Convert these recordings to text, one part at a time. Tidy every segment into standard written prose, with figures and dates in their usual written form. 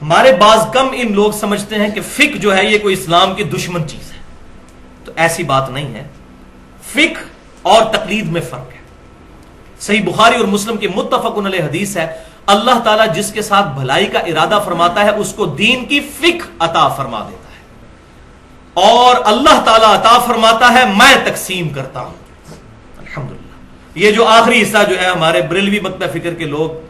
ہمارے بعض کم علم لوگ سمجھتے ہیں کہ فقہ جو ہے یہ کوئی اسلام کی دشمن چیز ہے، تو ایسی بات نہیں ہے. فقہ اور تقلید میں فرق ہے. صحیح بخاری اور مسلم کی متفق علیہ حدیث ہے، اللہ تعالیٰ جس کے ساتھ بھلائی کا ارادہ فرماتا ہے اس کو دین کی فقہ عطا فرما دیتا ہے، اور اللہ تعالیٰ عطا فرماتا ہے میں تقسیم کرتا ہوں. الحمدللہ. یہ جو آخری حصہ جو ہے ہمارے بریلوی مکتب فکر کے لوگ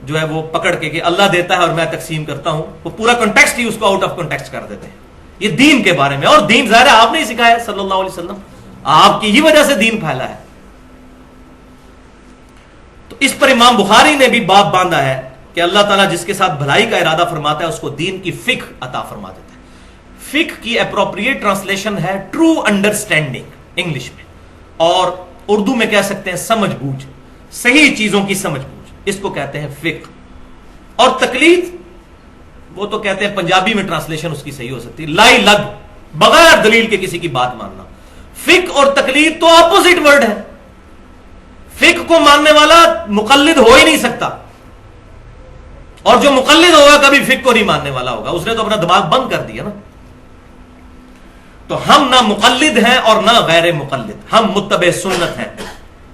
جو ہے وہ پکڑ کے اللہ دیتا ہے اور میں تقسیم کرتا ہوں، وہ پورا کنٹیکسٹ ہی اس کو آؤٹ آف کنٹیکسٹ کر دیتے ہیں. یہ دین کے بارے میں، اور دین ظاہر ہے آپ نے ہی سکھایا صلی اللہ علیہ وسلم، آپ کی ہی وجہ سے دین پھیلا ہے. تو اس پر امام بخاری نے بھی باب باندھا ہے کہ اللہ تعالیٰ جس کے ساتھ بھلائی کا ارادہ فرماتا ہے اس کو دین کی فقہ عطا فرما دیتا ہے. فقہ کی اپروپریٹ ٹرانسلیشن ہے ٹرو انڈرسٹینڈنگ انگلش میں، اور اردو میں کہہ سکتے ہیں سمجھ بوجھ، صحیح چیزوں کی سمجھ بوجھ، اس کو کہتے ہیں فقہ. اور تقلید وہ تو کہتے ہیں پنجابی میں ٹرانسلیشن اس کی صحیح ہو سکتی ہے لائی لگ، بغیر دلیل کے کسی کی بات ماننا. فقہ اور تقلید تو اپوزٹ ورڈ ہے. فقہ کو ماننے والا مقلد ہو ہی نہیں سکتا، اور جو مقلد ہوگا کبھی فقہ کو نہیں ماننے والا ہوگا، اس نے تو اپنا دماغ بند کر دیا نا. تو ہم نہ مقلد ہیں اور نہ غیر مقلد، ہم متبع سنت ہیں.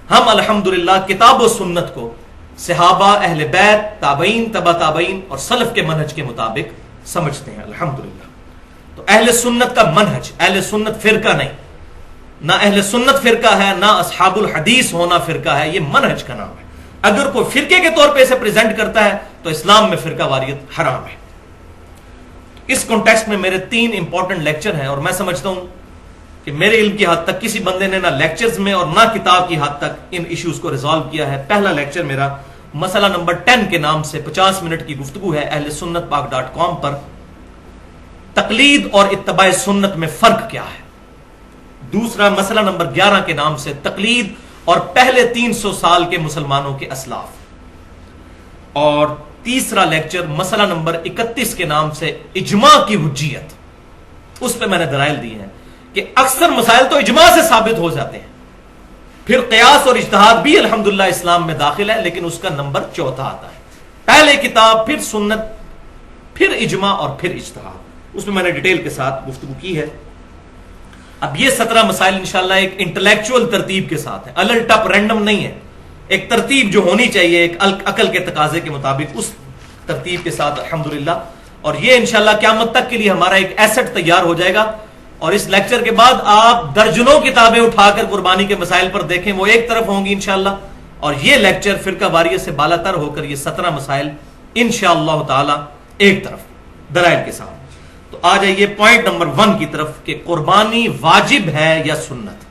ہم الحمدللہ کتاب و سنت کو صحابہ، اہل بیت، تابعین، تبع تابعین اور سلف کے منہج کے مطابق سمجھتے ہیں الحمدللہ. تو اہل سنت کا منہج، اہل سنت فرقہ نہیں، نہ اہل سنت فرقہ ہے نہ اصحاب الحدیث ہونا فرقہ ہے، یہ منہج کا نام ہے. اگر کوئی فرقے کے طور پہ اسے پریزنٹ کرتا ہے تو اسلام میں فرقہ واریت حرام ہے. اس کانٹیکسٹ میں میرے 3 امپورٹنٹ لیکچر ہیں، اور میں سمجھتا ہوں کہ میرے علم کی حد تک کسی بندے نے نہ لیکچرز میں اور نہ کتاب کی حد تک ان ایشوز کو ریزالو کیا ہے. پہلا لیکچر میرا مسئلہ نمبر 10 کے نام سے 50 منٹ کی گفتگو ہے اہل سنت پاک.com پر، تقلید اور اتباع سنت میں فرق کیا ہے. دوسرا مسئلہ نمبر 11 کے نام سے تقلید اور پہلے 300 سال کے مسلمانوں کے اسلاف. اور تیسرا لیکچر مسئلہ نمبر 31 کے نام سے اجماع کی حجیت. اس پہ میں نے دلائل دی ہیں کہ اکثر مسائل تو اجماع سے ثابت ہو جاتے ہیں. پھر قیاس اور اجتہاد بھی الحمدللہ اسلام میں داخل ہے، لیکن اس کا نمبر 4 آتا ہے. پہلے کتاب، پھر سنت، پھر اجماع اور پھر اجتہاد. اس میں نے ڈیٹیل کے ساتھ گفتگو کی ہے. اب یہ 17 مسائل انشاءاللہ ایک انٹلیکچوئل ترتیب کے ساتھ ہیں، الل ٹپ رینڈم نہیں ہے. ایک ترتیب جو ہونی چاہیے ایک عقل کے تقاضے کے مطابق، اس ترتیب کے ساتھ الحمدللہ. اور یہ انشاءاللہ قیامت تک کے لیے ہمارا ایک ایسٹ تیار ہو جائے گا. اور اس لیکچر کے بعد آپ درجنوں کتابیں اٹھا کر قربانی کے مسائل پر دیکھیں، وہ ایک طرف ہوں گی انشاءاللہ، اور یہ لیکچر فرقہ واریت سے بالا تر ہو کر یہ 17 مسائل انشاءاللہ تعالی ایک طرف دلائل کے ساتھ. تو آ جائیے پوائنٹ نمبر 1 کی طرف کہ قربانی واجب ہے یا سنت.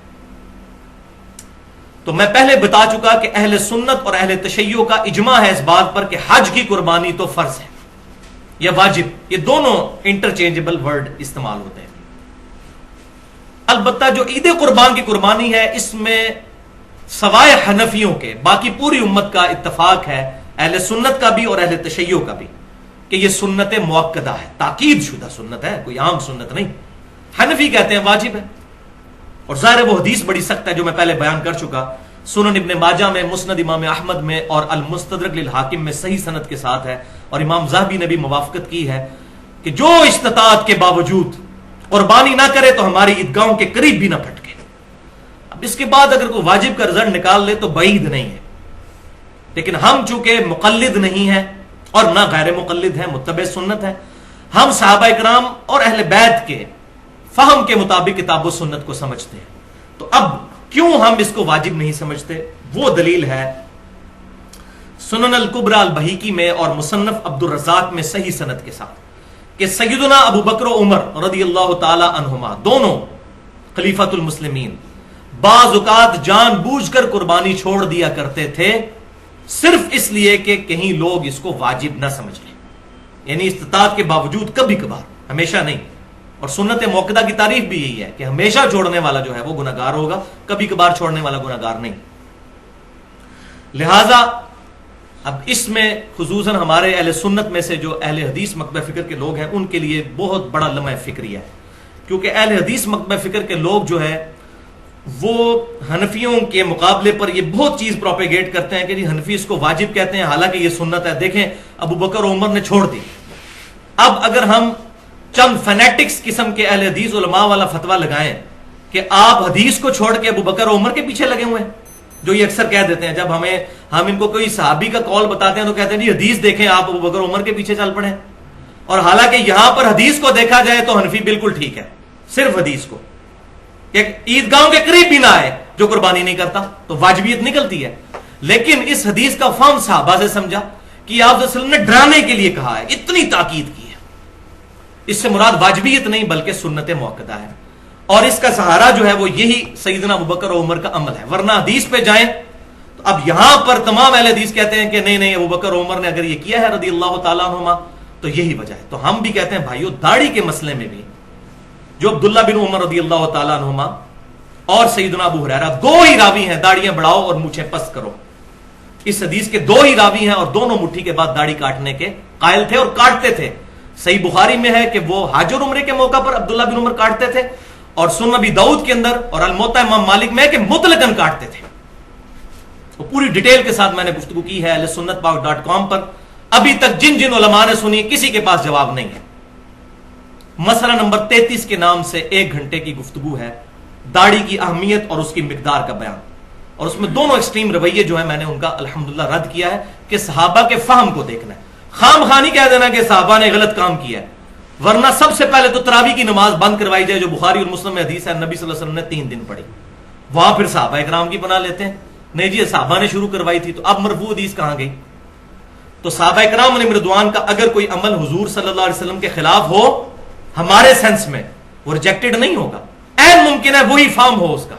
تو میں پہلے بتا چکا کہ اہل سنت اور اہل تشیع کا اجماع ہے اس بات پر کہ حج کی قربانی تو فرض ہے یا واجب. یہ دونوں انٹرچینجبل ورڈ استعمال ہوتے ہیں. البتہ جو عید قربان کی قربانی ہے اس میں سوائے حنفیوں کے باقی پوری امت کا اتفاق ہے، اہل سنت کا بھی اور اہل تشیع کا بھی، کہ یہ سنت مؤکدہ ہے، تاکید شدہ سنت ہے، کوئی عام سنت نہیں. حنفی کہتے ہیں واجب ہے، اور ظاہر وہ حدیث بڑی سخت ہے جو میں پہلے بیان کر چکا. سنن ابن ماجہ میں، مسند امام احمد میں اور المستدرک للحاکم میں صحیح سند کے ساتھ ہے، اور امام ذہبی نے بھی موافقت کی ہے کہ جو استطاعت کے باوجود قربانی نہ کرے تو ہماری عیدگاہوں کے قریب بھی نہ پھٹکے. اب اس کے بعد اگر کوئی واجب کا رزلٹ نکال لے تو بعید نہیں ہے، لیکن ہم چونکہ مقلد نہیں ہیں اور نہ غیر مقلد ہیں، متبع سنت ہیں، ہم صحابہ اکرام اور اہل بیت کے فہم کے مطابق کتاب و سنت کو سمجھتے ہیں. تو اب کیوں ہم اس کو واجب نہیں سمجھتے؟ وہ دلیل ہے سنن الکبری البہیقی میں اور مصنف عبد الرزاق میں صحیح سند کے ساتھ کہ سیدنا ابو بکر و عمر رضی اللہ تعالی عنہما دونوں خلیفۃ المسلمین بعض اوقات جان بوجھ کر قربانی چھوڑ دیا کرتے تھے، صرف اس لیے کہ کہیں لوگ اس کو واجب نہ سمجھ لیں. یعنی استطاعت کے باوجود کبھی کبھار، ہمیشہ نہیں. اور سنت موقدہ کی تعریف بھی یہی ہے کہ ہمیشہ چھوڑنے والا جو ہے وہ گناہگار ہوگا، کبھی کبھار چھوڑنے والا گناہگار نہیں. لہذا اب اس میں خصوصاً ہمارے اہل سنت میں سے جو اہل حدیث مکتب فکر کے لوگ ہیں ان کے لیے بہت بڑا لمحہ فکری ہے، کیونکہ اہل حدیث مکتب فکر کے لوگ جو ہے وہ حنفیوں کے مقابلے پر یہ بہت چیز پروپیگیٹ کرتے ہیں کہ جی حنفی اس کو واجب کہتے ہیں، حالانکہ یہ سنت ہے. دیکھیں ابو بکر و عمر نے چھوڑ دی، اب اگر ہم چند فینیٹکس قسم کے اہل حدیث علماء والا فتویٰ لگائیں کہ آپ حدیث کو چھوڑ کے ابو بکر اور عمر کے پیچھے لگے ہوئے ہیں، جو یہ اکثر کہہ دیتے ہیں جب ہم ان کو کوئی صحابی کا قول بتاتے ہیں تو کہتے ہیں جی حدیث دیکھیں آپ ابو بکر عمر کے پیچھے چل پڑے، اور حالانکہ یہاں پر حدیث کو دیکھا جائے تو حنفی بالکل ٹھیک ہے، صرف حدیث کو عیدگاہوں کے قریب بھی نہ آئے جو قربانی نہیں کرتا تو واجبیت نکلتی ہے. لیکن اس حدیث کا فہم صحابہ سے سمجھا کہ آپ صلی اللہ علیہ وسلم نے ڈرانے کے لیے کہا ہے، اتنی تاکید کی ہے، اس سے مراد واجبیت نہیں بلکہ سنت موقدہ ہے، اور اس کا سہارا جو ہے وہ یہی سیدنا ابوبکر اور عمر کا عمل ہے. ورنہ حدیث پہ جائیں تو اب یہاں پر تمام اہل حدیث کہتے ہیں کہ نہیں ابوبکر اور عمر نے اگر یہ کیا ہے رضی اللہ تعالیٰ عنہما تو یہی وجہ ہے. تو ہم بھی کہتے ہیں بھائیو داڑھی کے مسئلے میں بھی جو عبداللہ بن عمر رضی اللہ تعالیٰ عنہما اور سیدنا ابو ہریرہ دو ہی راوی ہیں داڑیاں بڑھاؤ اور مونچھیں پست کرو، اس حدیث کے دو ہی راوی ہیں اور دونوں مٹھی کے بعد داڑھی کاٹنے کے قائل تھے اور کاٹتے تھے. صحیح بخاری میں ہے کہ وہ حج اور عمرے کے موقع پر عبداللہ بن عمر کاٹتے تھے، اور سنن ابی داؤد کے اندر اور الموطا امام مالک میں ہے کہ مطلقاً کاٹتے تھے. وہ پوری ڈیٹیل کے ساتھ میں نے گفتگو کی ہے ahlsunnatpak.com پر، ابھی تک جن جن علماء نے سنی کسی کے پاس جواب نہیں ہے. مسئلہ نمبر 33 کے نام سے 1 گھنٹے کی گفتگو ہے، داڑھی کی اہمیت اور اس کی مقدار کا بیان، اور اس میں دونوں ایکسٹریم رویے جو ہیں میں نے ان کا الحمدللہ رد کیا ہے کہ صحابہ کے فہم کو دیکھنا ہے، خام خانی کہہ دینا کہ صحابہ نے غلط کام کیا ہے. ورنہ سب سے پہلے تو تراوی کی نماز بند کروائی جائے جو بخاری اور مسلم میں حدیث ہے، نبی صلی اللہ علیہ وسلم نے 3 دن پڑھی، وہاں پھر صحابہ اکرام کی بنا لیتے ہیں نہیں جی صحابہ نے شروع کروائی تھی تو اب مرفوع حدیث کہاں گئی. تو صحابہ اکرام علیہم رضوان کا اگر کوئی عمل حضور صلی اللہ علیہ وسلم کے خلاف ہو ہمارے سینس میں وہ ریجیکٹڈ نہیں ہوگا، این ممکن ہے وہی فارم ہو اس کا،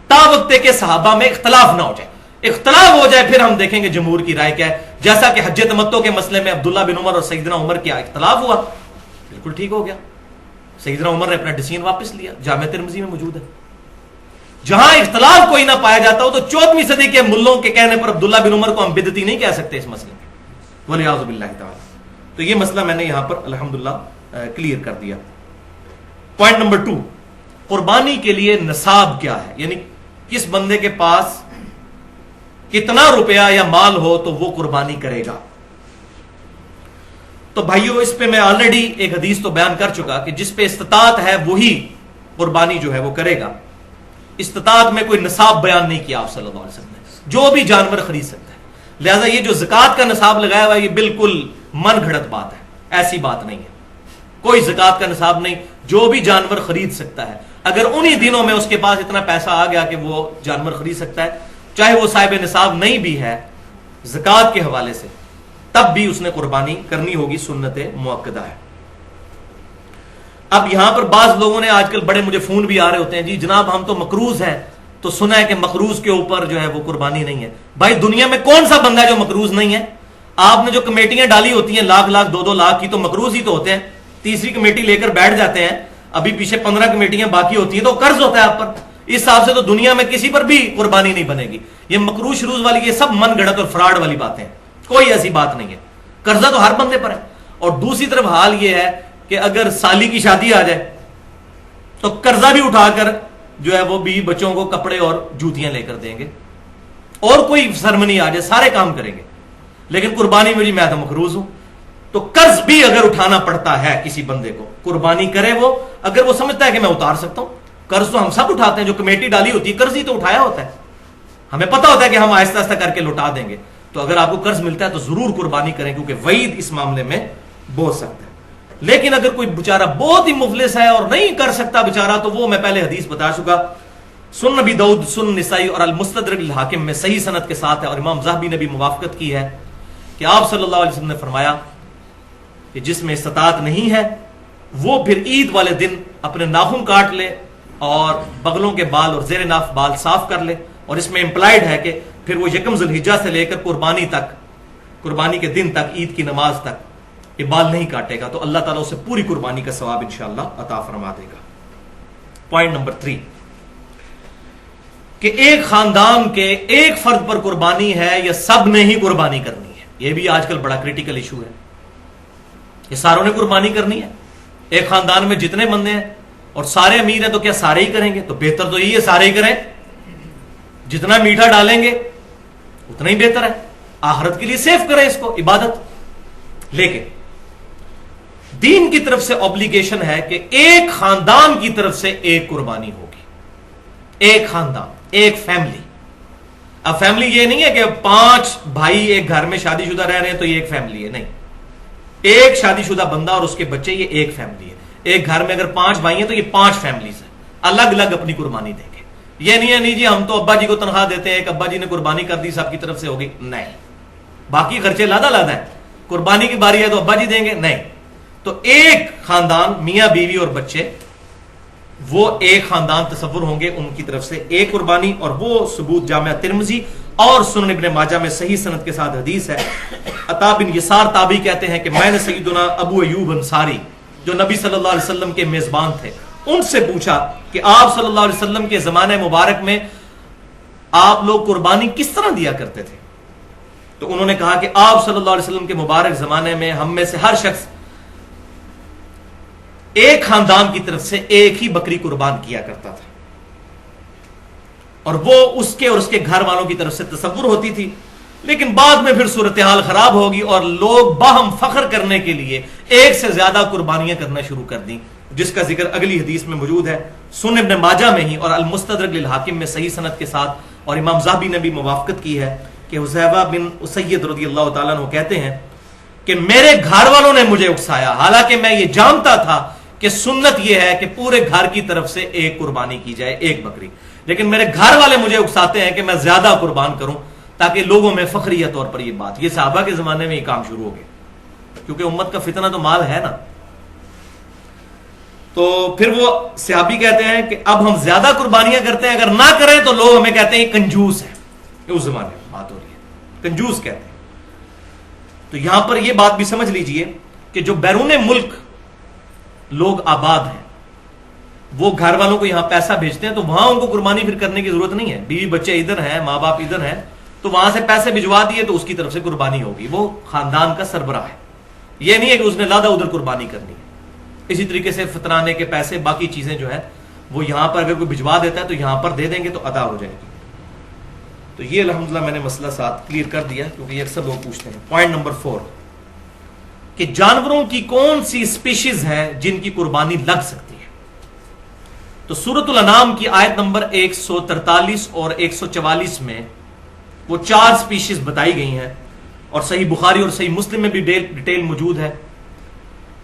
تا وقت کہ صحابہ میں اختلاف نہ ہو جائے. اختلاف ہو جائے پھر ہم دیکھیں گے جمہور کی رائے کیا ہے. جیسا کہ حج تمتع کے مسئلے میں عبداللہ بن عمر اور سیدنا عمر کیا اختلاف ہوا، بالکل ٹھیک ہو گیا، سیدنا عمر نے اپنا ڈیسیژن واپس لیا، جامع ترمذی میں موجود ہے. جہاں اختلاف کوئی نہ پایا جاتا ہو تو 14ویں صدی کے ملوں کے کہنے پر عبداللہ بن عمر کو ہم بدعتی نہیں کہہ سکتے اس مسئلے میں، والعیاذ باللہ تعالی. تو یہ مسئلہ میں نے یہاں پر الحمدللہ کلیئر کر دیا. پوائنٹ نمبر 2، قربانی کے لیے نصاب کیا ہے، یعنی کس بندے کے پاس کتنا روپیہ یا مال ہو تو وہ قربانی کرے گا. تو بھائیو اس پہ میں آلریڈی ایک حدیث تو بیان کر چکا کہ جس پہ استطاعت ہے وہی قربانی جو ہے وہ کرے گا. استطاعت میں کوئی نصاب بیان نہیں کیا آپ صلی اللہ علیہ وسلم نے، جو بھی جانور خرید سکتا ہے. لہذا یہ جو زکوٰۃ کا نصاب لگایا ہوا ہے یہ بالکل من گھڑت بات ہے، ایسی بات نہیں ہے، کوئی زکوٰۃ کا نصاب نہیں، جو بھی جانور خرید سکتا ہے اگر انہی دنوں میں اس کے پاس اتنا پیسہ آ گیا کہ وہ جانور خرید سکتا ہے، چاہے وہ صاحب نصاب نہیں بھی ہے زکوٰۃ کے حوالے سے، تب بھی اس نے قربانی کرنی ہوگی، سنت مؤکدہ ہے. اب یہاں پر بعض لوگوں نے آج کل بڑے مجھے فون بھی آ رہے ہوتے ہیں جی جناب ہم تو مقروض ہیں تو سنا ہے کہ مقروض کے اوپر جو ہے وہ قربانی نہیں ہے. بھائی دنیا میں کون سا بندہ ہے جو مقروض نہیں ہے؟ آپ نے جو کمیٹیاں ڈالی ہوتی ہیں لاکھ 2 لاکھ کی تو مقروض ہی تو ہوتے ہیں. تیسری کمیٹی لے کر بیٹھ جاتے ہیں، ابھی پیچھے 15 کمیٹیاں باقی ہوتی ہیں تو قرض ہوتا ہے آپ پر. اس حساب سے تو دنیا میں کسی پر بھی قربانی نہیں بنے گی. یہ مقروض شروع والی یہ سب من گھڑت اور فراڈ والی باتیں، کوئی ایسی بات نہیں ہے. قرضہ تو ہر بندے پر ہے. اور دوسری طرف حال یہ ہے کہ اگر سالی کی شادی آ جائے تو قرضہ بھی اٹھا کر جو ہے وہ بھی بچوں کو کپڑے اور جوتیاں لے کر دیں گے، اور کوئی سرمنی آ جائے سارے کام کریں گے، لیکن قربانی میں جی میں تو مقروض ہوں. تو قرض بھی اگر اٹھانا پڑتا ہے کسی بندے کو، قربانی کرے وہ اگر وہ سمجھتا ہے کہ میں اتار سکتا ہوں. قرض تو ہم سب اٹھاتے ہیں، جو کمیٹی ڈالی ہوتی ہے قرض ہی تو اٹھایا ہوتا ہے، ہمیں پتا ہوتا ہے کہ ہم آہستہ آہستہ کر کے لوٹا دیں گے. تو اگر آپ کو قرض ملتا ہے تو ضرور قربانی کریں، کیونکہ وعید اس معاملے میں بہت سخت ہے. لیکن اگر کوئی بیچارہ بہت ہی مفلس ہے اور نہیں کر سکتا بیچارہ، تو وہ میں پہلے حدیث بتا چکا، سنن ابی داؤد، سنن نسائی اور المستدرک الحاکم میں صحیح سند کے ساتھ ہے، اور امام ذہبی نے بھی موافقت کی ہے کہ آپ صلی اللہ علیہ وسلم نے فرمایا کہ جس میں استطاعت نہیں ہے وہ پھر عید والے دن اپنے ناخن کاٹ لے اور بغلوں کے بال اور زیر ناف بال صاف کر لے. اور اس میں امپلائڈ ہے کہ پھر وہ یکم ذی الحجہ سے لے کر قربانی تک، قربانی کے دن تک، عید کی نماز تک یہ بال نہیں کاٹے گا، تو اللہ تعالیٰ اسے پوری قربانی کا ثواب انشاءاللہ عطا فرما دے گا. پوائنٹ نمبر 3 کہ ایک خاندان کے ایک فرد پر قربانی ہے یا سب نے ہی قربانی کرنی ہے. یہ بھی آج کل بڑا کریٹیکل ایشو ہے. یہ ساروں نے قربانی کرنی ہے؟ ایک خاندان میں جتنے بندے ہیں اور سارے امیر ہیں تو کیا سارے ہی کریں گے؟ تو بہتر تو یہی ہے سارے ہی کریں، جتنا میٹھا ڈالیں گے اتنا ہی بہتر ہے، آخرت کے لیے سیف کریں اس کو، عبادت. لیکن دین کی طرف سے obligation ہے کہ ایک خاندان کی طرف سے ایک قربانی ہوگی. ایک خاندان, ایک فیملی. اب فیملی یہ نہیں ہے کہ 5 بھائی ایک گھر میں شادی شدہ رہ رہے ہیں تو یہ ایک فیملی ہے, نہیں. ایک شادی شدہ بندہ اور اس کے بچے, یہ ایک فیملی ہے. ایک گھر میں اگر 5 بھائی ہیں تو یہ 5 فیملیز ہیں, الگ الگ اپنی قربانی دیں گے. یہ نہیں ہے نہیں جی ہم تو ابا جی کو تنخواہ دیتے ہیں, ایک ابا جی نے قربانی کر دی سب کی طرف سے ہوگی, نہیں. باقی خرچے لادا لادا ہیں, قربانی کی باری ہے تو ابا جی دیں گے, نہیں. تو ایک خاندان, میاں بیوی اور بچے, وہ ایک خاندان تصور ہوں گے, ان کی طرف سے ایک قربانی. اور وہ ثبوت جامعہ ترمذی اور سنن ابن ماجہ میں صحیح سند کے ساتھ حدیث ہے. عطا بن یسار تابعی کہتے ہیں کہ میں نے سیدنا ابو ایوب انصاری جو نبی صلی اللہ علیہ وسلم کے میزبان تھے ان سے پوچھا کہ آپ صلی اللہ علیہ وسلم کے زمانے مبارک میں آپ لوگ قربانی کس طرح دیا کرتے تھے؟ تو انہوں نے کہا کہ آپ صلی اللہ علیہ وسلم کے مبارک زمانے میں ہم میں سے ہر شخص ایک خاندان کی طرف سے ایک ہی بکری قربان کیا کرتا تھا, اور وہ اس کے اور اس کے گھر والوں کی طرف سے تصور ہوتی تھی. لیکن بعد میں پھر صورتحال خراب ہوگی اور لوگ باہم فخر کرنے کے لیے ایک سے زیادہ قربانیاں کرنا شروع کر دیں, جس کا ذکر اگلی حدیث میں موجود ہے سنن ابن ماجہ میں ہی اور المستدرک للحاکم میں صحیح سند کے ساتھ. اور امام ذہبی نے بھی موافقت کی ہے کہ حذیفہ بن اسید رضی اللہ تعالیٰ عنہ کہتے ہیں کہ میرے گھر والوں نے مجھے اکسایا, حالانکہ میں یہ جانتا تھا کہ سنت یہ ہے کہ پورے گھر کی طرف سے ایک قربانی کی جائے, ایک بکری, لیکن میرے گھر والے مجھے اکساتے ہیں کہ میں زیادہ قربان کروں تاکہ لوگوں میں فخریہ طور پر یہ بات. یہ صحابہ کے زمانے میں یہ کام شروع ہو گیا کیونکہ امت کا فتنہ تو مال ہے نا. تو پھر وہ صحابی کہتے ہیں کہ اب ہم زیادہ قربانیاں کرتے ہیں, اگر نہ کریں تو لوگ ہمیں کہتے ہیں یہ کنجوس ہے. اس زمانے میں بات ہو رہی ہے, کنجوس کہتے ہیں. تو یہاں پر یہ بات بھی سمجھ لیجئے کہ جو بیرون ملک لوگ آباد ہیں وہ گھر والوں کو یہاں پیسہ بھیجتے ہیں تو وہاں ان کو قربانی پھر کرنے کی ضرورت نہیں ہے. بیوی بچے ادھر ہیں, ماں باپ ادھر ہیں, تو وہاں سے پیسے بھجوا دیے تو اس کی طرف سے قربانی ہوگی. وہ خاندان کا سربراہ ہے, یہ نہیں ہے کہ اس نے لادا ادھر قربانی کرنی ہے. اسی طریقے سے فطرانے کے پیسے, باقی چیزیں جو ہے وہ یہاں پر اگر کوئی بھجوا دیتا ہے تو یہاں پر دے دیں گے تو ادا ہو جائے گی. تو یہ الحمدللہ میں نے مسئلہ ساتھ کلیئر کر دیا کیونکہ یہ اکثر لوگ پوچھتے ہیں. پوائنٹ نمبر 4 کہ جانوروں کی کون سی اسپیشیز ہیں جن کی قربانی لگ سکتی ہے. تو سورۃ الانعام کی آیت نمبر 143 اور 144 میں وہ 4 اسپیشیز بتائی گئی ہیں, اور صحیح بخاری اور صحیح مسلم میں بھی ڈیٹیل موجود ہے.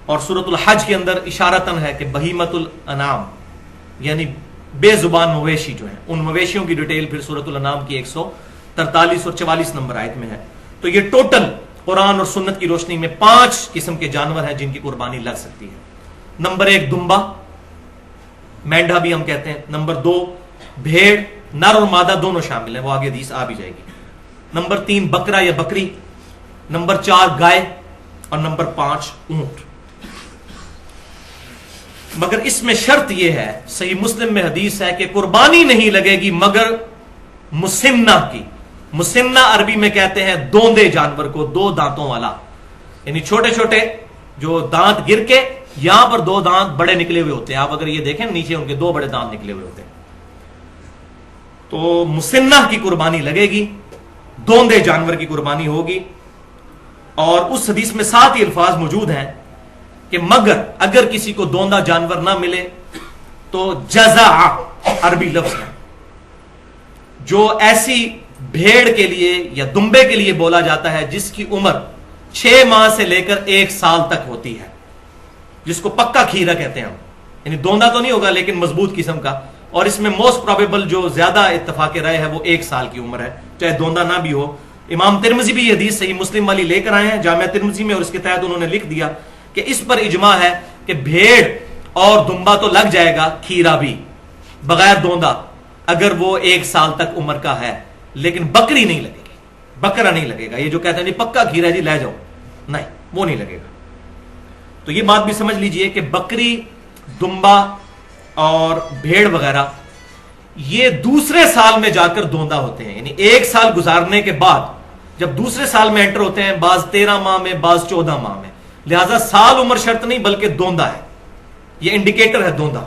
اور سورۃ الحج کے اندر اشارتاً ہے کہ بہیمۃ الانعام یعنی بے زبان مویشی جو ہیں, ان مویشیوں کی ڈیٹیل پھر سورۃ الانعام کی 143 اور 44 نمبر آیت میں ہے. تو یہ ٹوٹل قرآن اور سنت کی روشنی میں 5 قسم کے جانور ہیں جن کی قربانی لگ سکتی ہے. نمبر 1 دمبا, مینڈا بھی ہم کہتے ہیں. نمبر 2 بھیڑ, نر اور مادہ دونوں شامل ہیں, وہ آگے حدیث آ بھی جائے گی. نمبر 3 بکرا یا بکری. نمبر 4 گائے, اور نمبر 5 اونٹ. مگر اس میں شرط یہ ہے, صحیح مسلم میں حدیث ہے کہ قربانی نہیں لگے گی مگر مسنہ کی. مسنہ عربی میں کہتے ہیں دوندے جانور کو, 2 دانتوں والا, یعنی چھوٹے چھوٹے جو دانت گر کے یہاں پر 2 دانت بڑے نکلے ہوئے ہوتے ہیں. آپ اگر یہ دیکھیں نیچے ان کے 2 بڑے دانت نکلے ہوئے ہوتے ہیں. تو مسنہ کی قربانی لگے گی, دوندے جانور کی قربانی ہوگی. اور اس حدیث میں 7 ہی الفاظ موجود ہیں کہ مگر اگر کسی کو دوندا جانور نہ ملے تو جزع عربی لفظ ہے جو ایسی بھیڑ کے لیے یا دمبے کے لیے بولا جاتا ہے جس کی عمر 6 ماہ سے لے کر 1 سال تک ہوتی ہے, جس کو پکا کھیرا کہتے ہیں ہم. یعنی دوندا تو نہیں ہوگا لیکن مضبوط قسم کا. اور اس میں موسٹ پروبیبل جو زیادہ اتفاق رائے ہے وہ 1 سال کی عمر ہے, چاہے دوندا نہ بھی ہو. امام ترمذی بھی یہ حدیث صحیح مسلم والی لے کر آئے ہیں جامعہ ترمذی میں, اور اس کے تحت انہوں نے لکھ دیا کہ اس پر اجماع ہے کہ بھیڑ اور دمبا تو لگ جائے گا, کھیرا بھی بغیر دوندا اگر وہ 1 سال تک عمر کا ہے, لیکن بکری نہیں لگے گی, بکرا نہیں لگے گا. یہ جو کہتے ہیں جی پکا کھیرا جی لے جاؤ, نہیں وہ نہیں لگے گا. تو یہ بات بھی سمجھ لیجئے کہ بکری, دمبا اور بھیڑ وغیرہ یہ دوسرے سال میں جا کر دوندا ہوتے ہیں. یعنی 1 سال گزارنے کے بعد جب دوسرے سال میں انٹر ہوتے ہیں, بعض 13 ماہ میں, بعض 14 ماہ میں. لہذا سال عمر شرط نہیں بلکہ دوندا ہے, یہ انڈیکیٹر ہے دوندا.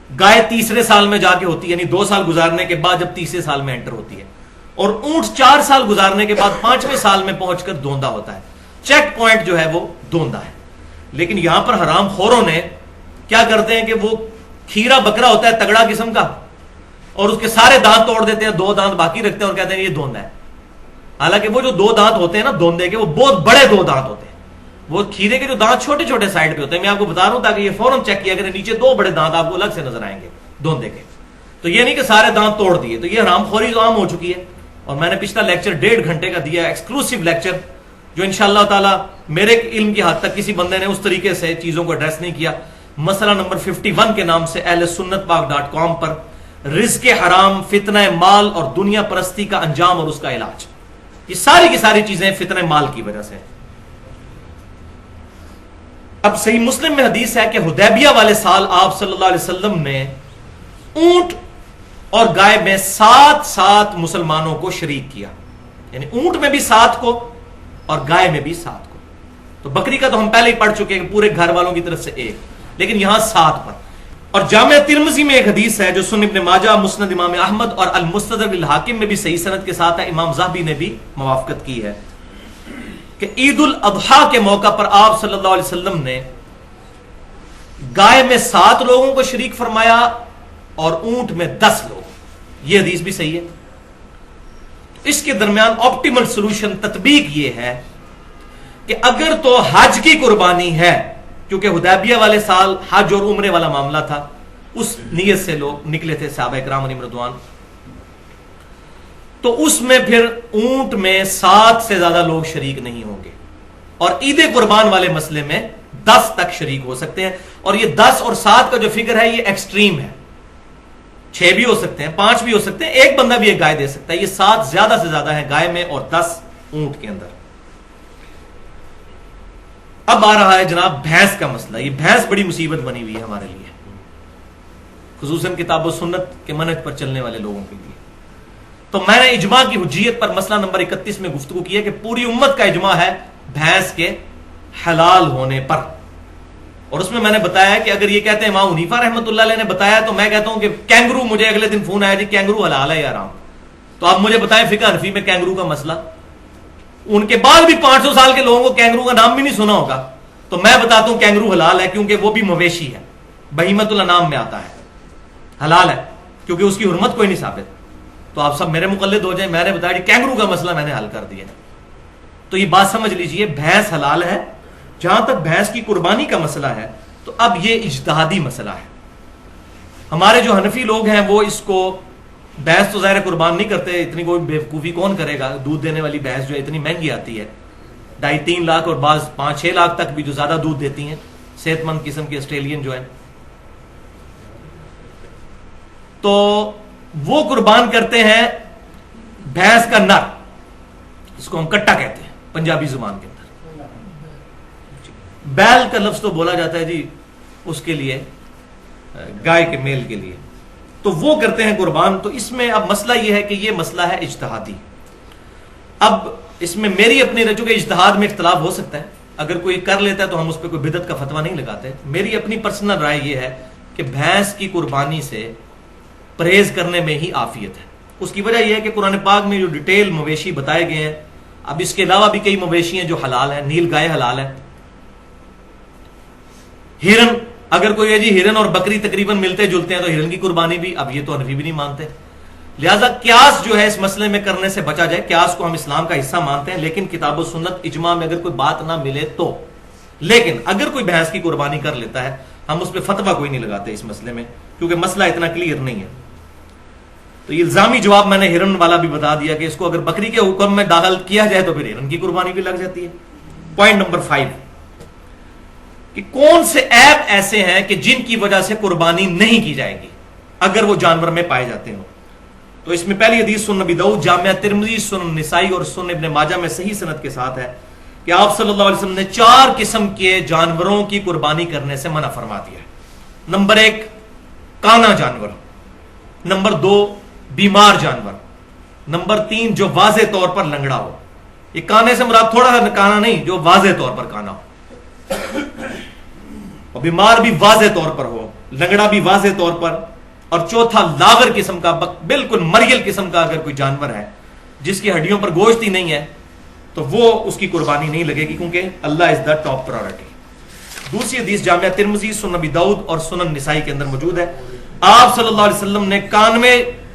گائے تیسرے سال میں جا کے ہوتی ہے, یعنی 2 سال گزارنے کے بعد جب تیسرے سال میں انٹر ہوتی ہے. اور اونٹ 4 سال گزارنے کے بعد 5ویں سال میں پہنچ کر دوندا ہوتا ہے. چیک پوائنٹ جو ہے وہ دوندا ہے. لیکن یہاں پر حرام خوروں نے کیا کرتے ہیں کہ وہ کھیرا بکرا ہوتا ہے تگڑا قسم کا, اور اس کے سارے دانت توڑ دیتے ہیں, 2 دانت باقی رکھتے ہیں اور کہتے ہیں یہ دوندا ہے. حالانکہ وہ جو 2 دانت ہوتے ہیں نا دوندے کے, وہ بہت بڑے 2 دانت ہوتے ہیں. وہ کھیرے کے جو دانت چھوٹے چھوٹے سائڈ پہ ہوتے ہیں, میں آپ کو بتا رہا ہوں تاکہ یہ فوراً چیک کیا کریں, نیچے 2 بڑے دانت آپ کو الگ سے نظر آئیں گے دوندے کے. تو یہ نہیں کہ سارے دانت توڑ دیے. تو یہ حرام خوری تو عام ہو چکی ہے, اور میں نے پچھلا لیکچر 1.5 گھنٹے کا دیا, ایکسکلوسیو لیکچر, جو انشاءاللہ تعالی میرے علم کی حد تک کسی بندے نے اس طریقے سے چیزوں کو ایڈریس نہیں کیا. مسئلہ نمبر 51 کے نام سے ahlsunnatpak.com پر رزق حرام, فتنہ مال اور دنیا پرستی کا انجام اور اس کا علاج. یہ ساری کی ساری چیزیں فتنہ مال کی وجہ سے. اب صحیح مسلم میں حدیث ہے کہ حدیبیہ والے سال آپ صلی اللہ علیہ وسلم نے اونٹ اور گائے میں 7 مسلمانوں کو شریک کیا, یعنی اونٹ میں بھی 7 کو اور گائے میں بھی 7 کو. تو بکری کا تو ہم پہلے ہی پڑھ چکے ہیں, پورے گھر والوں کی طرف سے 1, لیکن یہاں 7 پر. اور جامع ترمذی میں ایک حدیث ہے جو سنن ابن ماجہ, مسند امام احمد اور المستدرک للحاکم میں بھی صحیح سند کے ساتھ ہے, امام ذہبی نے بھی موافقت کی ہے, کہ عید الاضحیٰ کے موقع پر آپ صلی اللہ علیہ وسلم نے گائے میں 7 لوگوں کو شریک فرمایا اور اونٹ میں 10 لوگ. یہ حدیث بھی صحیح ہے. اس کے درمیان آپٹیمل سولوشن تطبیق یہ ہے کہ اگر تو حج کی قربانی ہے, کیونکہ حدیبیہ والے سال حج اور عمرے والا معاملہ تھا, اس نیت سے لوگ نکلے تھے صحابہ کرام علیہم رضوان, تو اس میں پھر اونٹ میں 7 سے زیادہ لوگ شریک نہیں ہوں گے, اور عید قربان والے مسئلے میں 10 تک شریک ہو سکتے ہیں. اور یہ 10 اور 7 کا جو فگر ہے یہ ایکسٹریم ہے, 6 بھی ہو سکتے ہیں, 5 بھی ہو سکتے ہیں, ایک بندہ بھی ایک گائے دے سکتا ہے. یہ 7 زیادہ سے زیادہ ہے گائے میں اور 10 اونٹ کے اندر. اب آ رہا ہے جناب بھینس کا مسئلہ. یہ بھینس بڑی مصیبت بنی ہوئی ہے ہمارے لیے, خصوصاً کتاب و سنت کے منہج پر چلنے والے لوگوں کے لیے. تو میں نے اجماع کی حجیت پر مسئلہ نمبر 31 میں گفتگو کی ہے کہ پوری امت کا اجماع ہے بھینس کے حلال ہونے پر. اور اس میں نے بتایا کہ اگر یہ کہتے ہیں امام حنیفہ رحمۃ اللہ علیہ نے بتایا, تو میں کہتا ہوں کہ کینگرو, مجھے اگلے دن فون آیا جی کینگرو حلال ہے یا حرام. تو آپ مجھے بتائیں فقہ حنفی میں کینگرو کا مسئلہ, ان کے بعد بھی 500 سال کے لوگوں کو کینگرو کا نام بھی نہیں سنا ہوگا. تو میں بتاتا ہوں کینگرو حلال ہے, کیونکہ وہ بھی مویشی ہے, بہیمۃ الانعام میں آتا ہے, حلال ہے کیونکہ اس کی حرمت کوئی نہیں ثابت. تو آپ سب میرے مقلد ہو جائیں, میں نے بتایا جی کینگرو کا مسئلہ میں نے حل کر دیا. تو یہ بات سمجھ لیجئے, بھینس حلال ہے. جہاں تک بھینس کی قربانی کا مسئلہ ہے تو اب یہ اجتہادی مسئلہ ہے. ہمارے جو حنفی لوگ ہیں وہ اس کو, بھینس تو ظاہر قربان نہیں کرتے, اتنی کوئی بیوقوفی کون کرے گا. دودھ دینے والی بھینس جو ہے اتنی مہنگی آتی ہے, 2.5-3 لاکھ اور بعض 5-6 لاکھ تک بھی جو زیادہ دودھ دیتی ہیں, صحت مند قسم کی آسٹریلین جو ہے. تو وہ قربان کرتے ہیں بھینس کا نر, اس کو ہم کٹا کہتے ہیں پنجابی زبان کے اندر. بیل کا لفظ تو بولا جاتا ہے جی اس کے لیے, گائے کے میل کے لیے. تو وہ کرتے ہیں قربان. تو اس میں اب مسئلہ یہ ہے کہ یہ مسئلہ ہے اجتہادی. اب اس میں میری اپنی رجوع کے اجتہاد میں اختلاف ہو سکتا ہے, اگر کوئی کر لیتا ہے تو ہم اس پہ کوئی بدعت کا فتویٰ نہیں لگاتے. میری اپنی پرسنل رائے یہ ہے کہ بھینس کی قربانی سے پرہیز کرنے میں ہی عافیت ہے. اس کی وجہ یہ ہے کہ قرآن پاک میں جو ڈیٹیل مویشی بتائے گئے ہیں, اب اس کے علاوہ بھی کئی مویشی ہیں جو حلال ہیں. نیل گائے حلال ہے, ہرن, اگر کوئی ہے جی ہرن اور بکری تقریباً ملتے جلتے ہیں تو ہرن کی قربانی بھی, اب یہ تو حنفی بھی نہیں مانتے. لہذا قیاس جو ہے اس مسئلے میں کرنے سے بچا جائے. قیاس کو ہم اسلام کا حصہ مانتے ہیں, لیکن کتاب و سنت اجماع میں اگر کوئی بات نہ ملے تو. لیکن اگر کوئی بھینس کی قربانی کر لیتا ہے, ہم اس پہ فتویٰ کوئی نہیں لگاتے اس مسئلے میں, کیونکہ مسئلہ اتنا کلیئر نہیں ہے. تو یہ الزامی جواب میں نے ہرن والا بھی بتا دیا کہ اس کو اگر بکری کے حکم میں داخل کیا جائے تو پھر ہرن کی قربانی بھی لگ جاتی ہے. پوائنٹ نمبر 5, کہ کون سے عیب ایسے ہیں کہ جن کی وجہ سے قربانی نہیں کی جائے گی اگر وہ جانور میں پائے جاتے ہوں. تو اس میں پہلی حدیث سنن نبی داؤد, جامع ترمذی, سنن نسائی اور سنن ابن ماجہ میں صحیح سند کے ساتھ ہے کہ آپ صلی اللہ علیہ وسلم نے 4 قسم کے جانوروں کی قربانی کرنے سے منع فرما دیا ہے. نمبر 1 کانا جانور, نمبر 2 بیمار جانور, نمبر 3 جو واضح طور پر لنگڑا ہو. یہ کانے سے مراد تھوڑا سا کانا نہیں, جو واضح طور پر کانا ہو, اور بیمار بھی واضح طور پر ہو, لنگڑا بھی واضح طور پر, اور چوتھا لاغر قسم کا, بالکل مریل قسم کا اگر کوئی جانور ہے جس کی ہڈیوں پر گوشت ہی نہیں ہے تو وہ اس کی قربانی نہیں لگے گی, کیونکہ اللہ از دا ٹاپ پرائورٹی. دوسری حدیث جامعہ ترمذی، سنن ابی داؤد اور سنن نسائی کے اندر موجود ہے. آپ صلی اللہ علیہ وسلم نے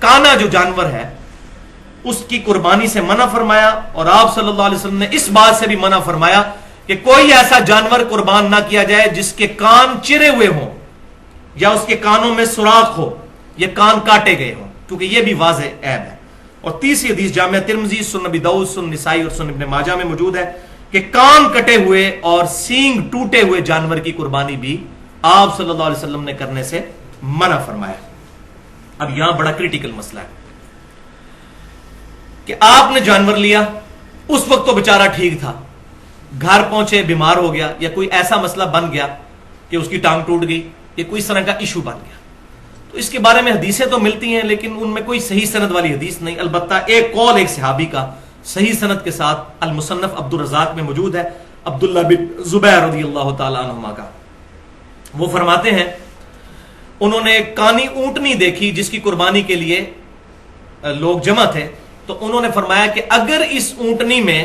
کانا جو جانور ہے اس کی قربانی سے منع فرمایا، اور آپ صلی اللہ علیہ وسلم نے اس بات سے بھی منع فرمایا کہ کوئی ایسا جانور قربان نہ کیا جائے جس کے کان چرے ہوئے ہوں یا اس کے کانوں میں سوراخ ہو یا کان کاٹے گئے ہوں، کیونکہ یہ بھی واضح عیب ہے. اور تیسری حدیث جامعہ ترمذی، سنن ابی داؤد، سنن نسائی اور سنن ابن ماجہ میں موجود ہے کہ کان کٹے ہوئے اور سینگ ٹوٹے ہوئے جانور کی قربانی بھی آپ صلی اللہ علیہ وسلم نے کرنے سے منع فرمایا. اب یہاں بڑا کریٹیکل مسئلہ ہے کہ آپ نے جانور لیا، اس وقت تو بیچارہ ٹھیک تھا، گھر پہنچے بیمار ہو گیا یا کوئی ایسا مسئلہ بن گیا کہ اس کی ٹانگ ٹوٹ گئی یا کوئی اس طرح کا ایشو بن گیا، تو اس کے بارے میں حدیثیں تو ملتی ہیں لیکن ان میں کوئی صحیح سند والی حدیث نہیں. البتہ ایک قول ایک صحابی کا صحیح سند کے ساتھ المصنف عبد الرزاق میں موجود ہے، عبداللہ بن زبیر رضی اللہ تعالی عنہما کا. وہ فرماتے ہیں انہوں نے ایک کانی اونٹنی دیکھی جس کی قربانی کے لیے لوگ جمع تھے، تو انہوں نے فرمایا کہ اگر اس اونٹنی میں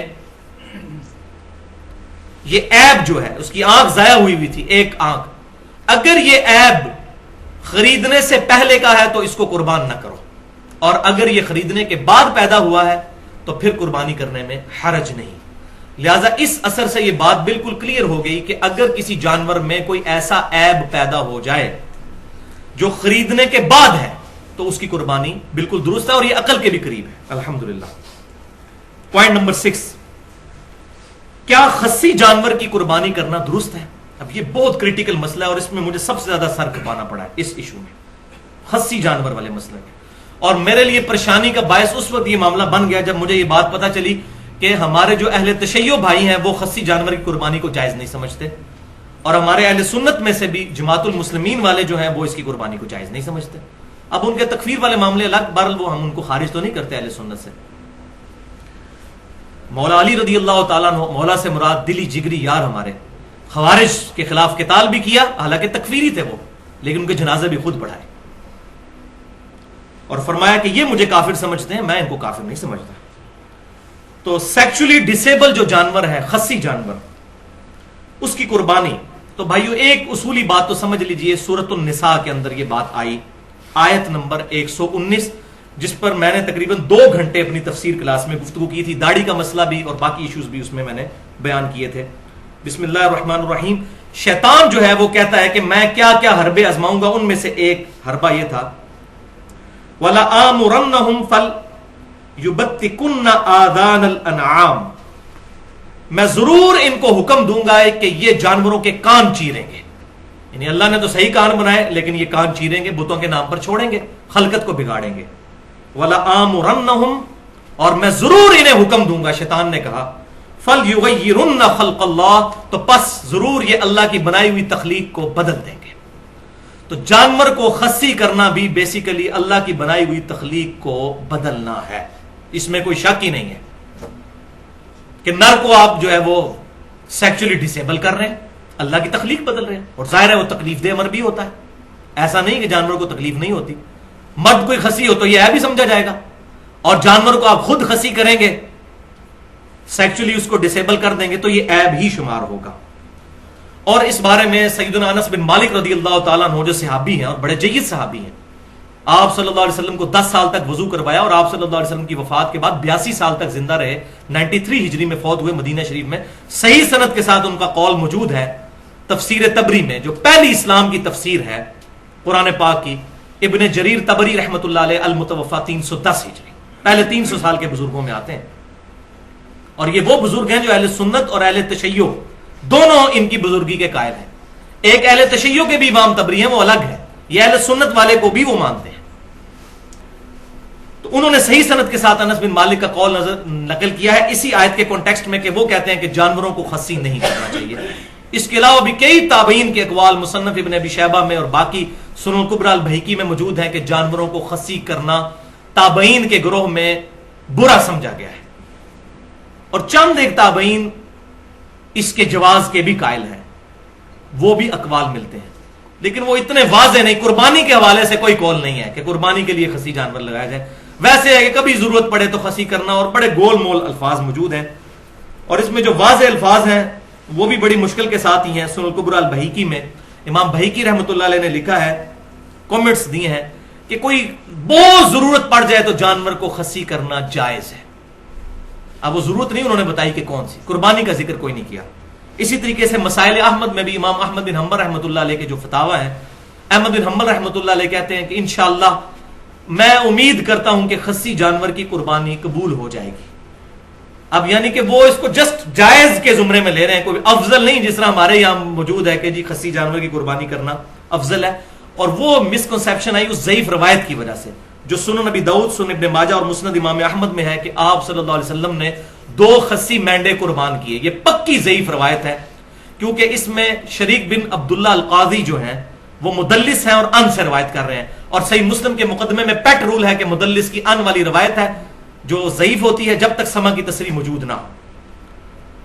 یہ عیب جو ہے، اس کی آنکھ ضائع ہوئی تھی، ایک آنکھ، اگر یہ عیب خریدنے سے پہلے کا ہے تو اس کو قربان نہ کرو، اور اگر یہ خریدنے کے بعد پیدا ہوا ہے تو پھر قربانی کرنے میں حرج نہیں. لہذا اس اثر سے یہ بات بالکل کلیئر ہو گئی کہ اگر کسی جانور میں کوئی ایسا عیب پیدا ہو جائے جو خریدنے کے بعد ہے تو اس کی قربانی بالکل درست ہے، اور یہ عقل کے بھی قریب ہے الحمدللہ. پوائنٹ نمبر 6، کیا خصی جانور کی قربانی کرنا درست ہے؟ اب یہ بہت کریٹیکل مسئلہ ہے اور اس میں مجھے سب سے زیادہ سر کھپانا پڑا ہے اس ایشو میں، خصی جانور والے مسئلے میں. اور میرے لیے پریشانی کا باعث اس وقت یہ معاملہ بن گیا جب مجھے یہ بات پتا چلی کہ ہمارے جو اہل تشیع بھائی ہیں وہ خصی جانور کی قربانی کو جائز نہیں سمجھتے، اور ہمارے اہل سنت میں سے بھی جماعت المسلمین والے جو ہیں وہ اس کی قربانی کو جائز نہیں سمجھتے. اب ان کے تکفیر والے معاملے الگ، بہرحال وہ ہم ان کو خارج تو نہیں کرتے اہل سنت سے. مولا علی رضی اللہ تعالیٰ عنہ، مولا سے مراد دلی جگری یار ہمارے، خوارج کے خلاف قتال بھی کیا، حالانکہ تکفیری تھے وہ، لیکن ان کے جنازے بھی خود پڑھائے اور فرمایا کہ یہ مجھے کافر سمجھتے ہیں، میں ان کو کافر نہیں سمجھتا. تو سیکچولی ڈسیبل جو جانور ہے، خصی جانور، اس کی قربانی، تو بھائیو ایک اصولی بات تو سمجھ لیجئے، سورۃ النساء کے اندر یہ بات آئی، آیت نمبر 119، جس پر میں نے تقریباً 2 گھنٹے اپنی تفسیر کلاس میں گفتگو کی تھی. داڑھی کا مسئلہ بھی اور باقی ایشوز بھی اس میں نے بیان کیے تھے. بسم اللہ الرحمن الرحیم. شیطان جو ہے وہ کہتا ہے کہ میں کیا کیا حربے آزماؤں گا، ان میں سے ایک حربہ یہ تھا وَلَآمُرَنَّهُمْ فَلْيُبَتِّكُنَّ آذَانَ الْأَنْعَامِ، میں ضرور ان کو حکم دوں گا کہ یہ جانوروں کے کان چیریں گے. یعنی اللہ نے تو صحیح کان بنائے لیکن یہ کان چیریں گے، بتوں کے نام پر چھوڑیں گے، خلقت کو بگاڑیں گے. وَلَآمُرَنَّهُمْ، اور میں ضرور انہیں حکم دوں گا، شیطان نے کہا، فَلْيُغَيِّرُنَّ خَلْقَ اللَّهِ، تو پس ضرور یہ اللہ کی بنائی ہوئی تخلیق کو بدل دیں گے. تو جانور کو خصی کرنا بھی بیسیکلی اللہ کی بنائی ہوئی تخلیق کو بدلنا ہے، اس میں کوئی شک ہی نہیں ہے کہ نر کو آپ جو ہے وہ سیکچولی ڈسیبل کر رہے ہیں، اللہ کی تخلیق بدل رہے ہیں، اور ظاہر ہے وہ تکلیف دہ امر بھی ہوتا ہے. ایسا نہیں کہ جانور کو تکلیف نہیں ہوتی. مرد کوئی خصی ہو تو یہ عیب ہی سمجھا جائے گا، اور جانور کو آپ خود خصی کریں گے، سیکچولی اس کو ڈسیبل کر دیں گے تو یہ عیب ہی شمار ہوگا. اور اس بارے میں سیدنا انس بن مالک رضی اللہ تعالیٰ عنہ جو صحابی ہیں اور بڑے جید صحابی ہیں، آپ صلی اللہ علیہ وسلم کو 10 سال تک وضو کروایا، اور آپ صلی اللہ علیہ وسلم کی وفات کے بعد 82 سال تک زندہ رہے، 93 ہجری میں فوت ہوئے مدینہ شریف میں. صحیح سند کے ساتھ ان کا قول موجود ہے تفسیر تبری میں، جو پہلی اسلام کی تفسیر ہے قرآن پاک کی. ابن جریر تبری رحمۃ اللہ علیہ المتوفا 310 ہجری، پہلے 300 سال کے بزرگوں میں آتے ہیں، اور یہ وہ بزرگ ہیں جو اہل سنت اور اہل تشیع دونوں ان کی بزرگی کے قائل ہیں. ایک اہل تشیع کے بھی امام تبری ہیں، وہ الگ ہے، یہ اہل سنت والے کو بھی وہ مانتے ہیں. تو انہوں نے صحیح سند کے ساتھ انس بن مالک کا قول نقل کیا ہے اسی آیت کے کانٹیکسٹ میں کہ وہ کہتے ہیں کہ جانوروں کو خصی نہیں کرنا چاہیے. اس کے علاوہ بھی کئی تابعین کے اقوال مصنف ابن ابی شیبہ میں اور باقی سنن الکبریٰ البیہقی میں موجود ہیں کہ جانوروں کو خصی کرنا تابعین کے گروہ میں برا سمجھا گیا ہے، اور چند ایک تابعین اس کے جواز کے بھی قائل ہیں، وہ بھی اقوال ملتے ہیں، لیکن وہ اتنے واضح نہیں. قربانی کے حوالے سے کوئی قول نہیں ہے کہ قربانی کے لیے خصی جانور لگایا جائے. ویسے ہے کہ کبھی ضرورت پڑے تو خصی کرنا، اور بڑے گول مول الفاظ موجود ہیں، اور اس میں جو واضح الفاظ ہیں وہ بھی بڑی مشکل کے ساتھ ہی ہیں. سنن الکبری البہیقی میں امام بہیقی رحمۃ اللہ علیہ نے لکھا ہے، کامنٹس دیے ہیں کہ کوئی بہت ضرورت پڑ جائے تو جانور کو خصی کرنا جائز ہے. اب وہ ضرورت نہیں انہوں نے بتائی کہ کون سی، قربانی کا ذکر کوئی نہیں کیا. اسی طریقے سے مسائل احمد میں بھی امام احمد بن حنبل رحمۃ اللہ علیہ کے جو فتاوی ہیں، احمد بن حنبل رحمۃ اللہ علیہ کہتے ہیں کہ انشاءاللہ میں امید کرتا ہوں کہ خصی جانور کی قربانی قبول ہو جائے گی. اب یعنی کہ وہ اس کو جسٹ جائز کے زمرے میں لے رہے ہیں، کوئی افضل نہیں جس طرح ہمارے یہاں موجود ہے کہ جی خصی جانور کی قربانی کرنا افضل ہے. اور وہ مسکنسیپشن آئی اس ضعیف روایت کی وجہ سے جو سنن نبی داؤد، سنن ابن ماجہ اور مسند امام احمد میں ہے کہ آپ صلی اللہ علیہ وسلم نے 2 خصی مینڈے قربان کیے. یہ پکی ضعیف روایت ہے کیونکہ اس میں شریک بن عبداللہ القاضی جو ہیں وہ مدلس ہیں اور ان سے روایت کر رہے ہیں، اور صحیح مسلم کے مقدمے میں پیٹ رول ہے کہ مدلس کی ان والی روایت ہے جو ضعیف ہوتی ہے جب تک سما کی تصریح موجود نہ ہو.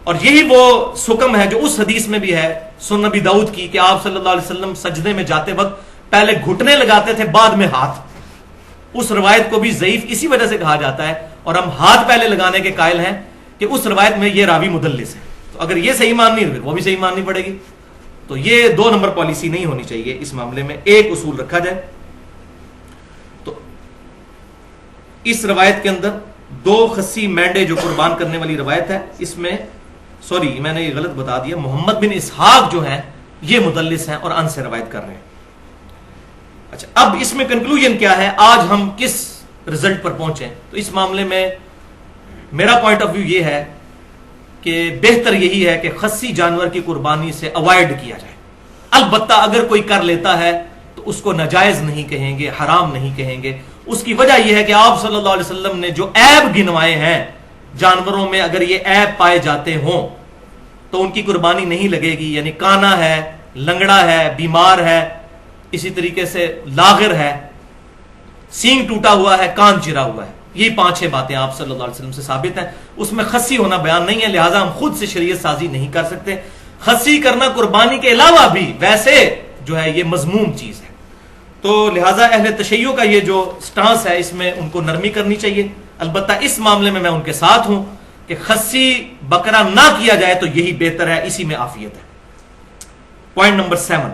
اور یہی وہ سکم ہے جو اس حدیث میں بھی ہے سنن نبی داؤد کی کہ آپ صلی اللہ علیہ وسلم سجدے میں جاتے وقت پہلے گھٹنے لگاتے تھے بعد میں ہاتھ. اس روایت کو بھی ضعیف اسی وجہ سے کہا جاتا ہے، اور ہم ہاتھ پہلے لگانے کے قائل ہیں کہ اس روایت میں یہ راوی مدلس ہے. تو اگر یہ صحیح ماننی ہے وہ بھی صحیح ماننی پڑے گی. تو یہ 2 نمبر پالیسی نہیں ہونی چاہیے اس معاملے میں، ایک اصول رکھا جائے. تو اس روایت کے اندر 2 خصی مینڈے جو قربان کرنے والی روایت ہے، اس میں سوری میں نے یہ غلط بتا دیا، محمد بن اسحاق جو ہیں یہ مدلس ہیں اور ان سے روایت کر رہے ہیں. اچھا، اب اس میں کنکلوژن کیا ہے، آج ہم کس رزلٹ پر پہنچے؟ تو اس معاملے میں میرا پوائنٹ آف ویو یہ ہے کہ بہتر یہی ہے کہ خصی جانور کی قربانی سے اوائڈ کیا جائے. البتہ اگر کوئی کر لیتا ہے تو اس کو ناجائز نہیں کہیں گے، حرام نہیں کہیں گے. اس کی وجہ یہ ہے کہ آپ صلی اللہ علیہ وسلم نے جو عیب گنوائے ہیں جانوروں میں، اگر یہ عیب پائے جاتے ہوں تو ان کی قربانی نہیں لگے گی. یعنی کانا ہے، لنگڑا ہے، بیمار ہے، اسی طریقے سے لاغر ہے، سینگ ٹوٹا ہوا ہے، کان چرا ہوا ہے. یہ 5-6 باتیں آپ صلی اللہ علیہ وسلم سے ثابت ہیں. اس میں خصی ہونا بیان نہیں ہے، لہٰذا ہم خود سے شریعت سازی نہیں کر سکتے. خصی کرنا قربانی کے علاوہ بھی ویسے جو ہے یہ مذموم چیز ہے. تو لہٰذا اہل تشیع کا یہ جو سٹانس ہے اس میں ان کو نرمی کرنی چاہیے. البتہ اس معاملے میں ان کے ساتھ ہوں کہ خصی بکرا نہ کیا جائے تو یہی بہتر ہے، اسی میں عافیت ہے. پوائنٹ نمبر 7،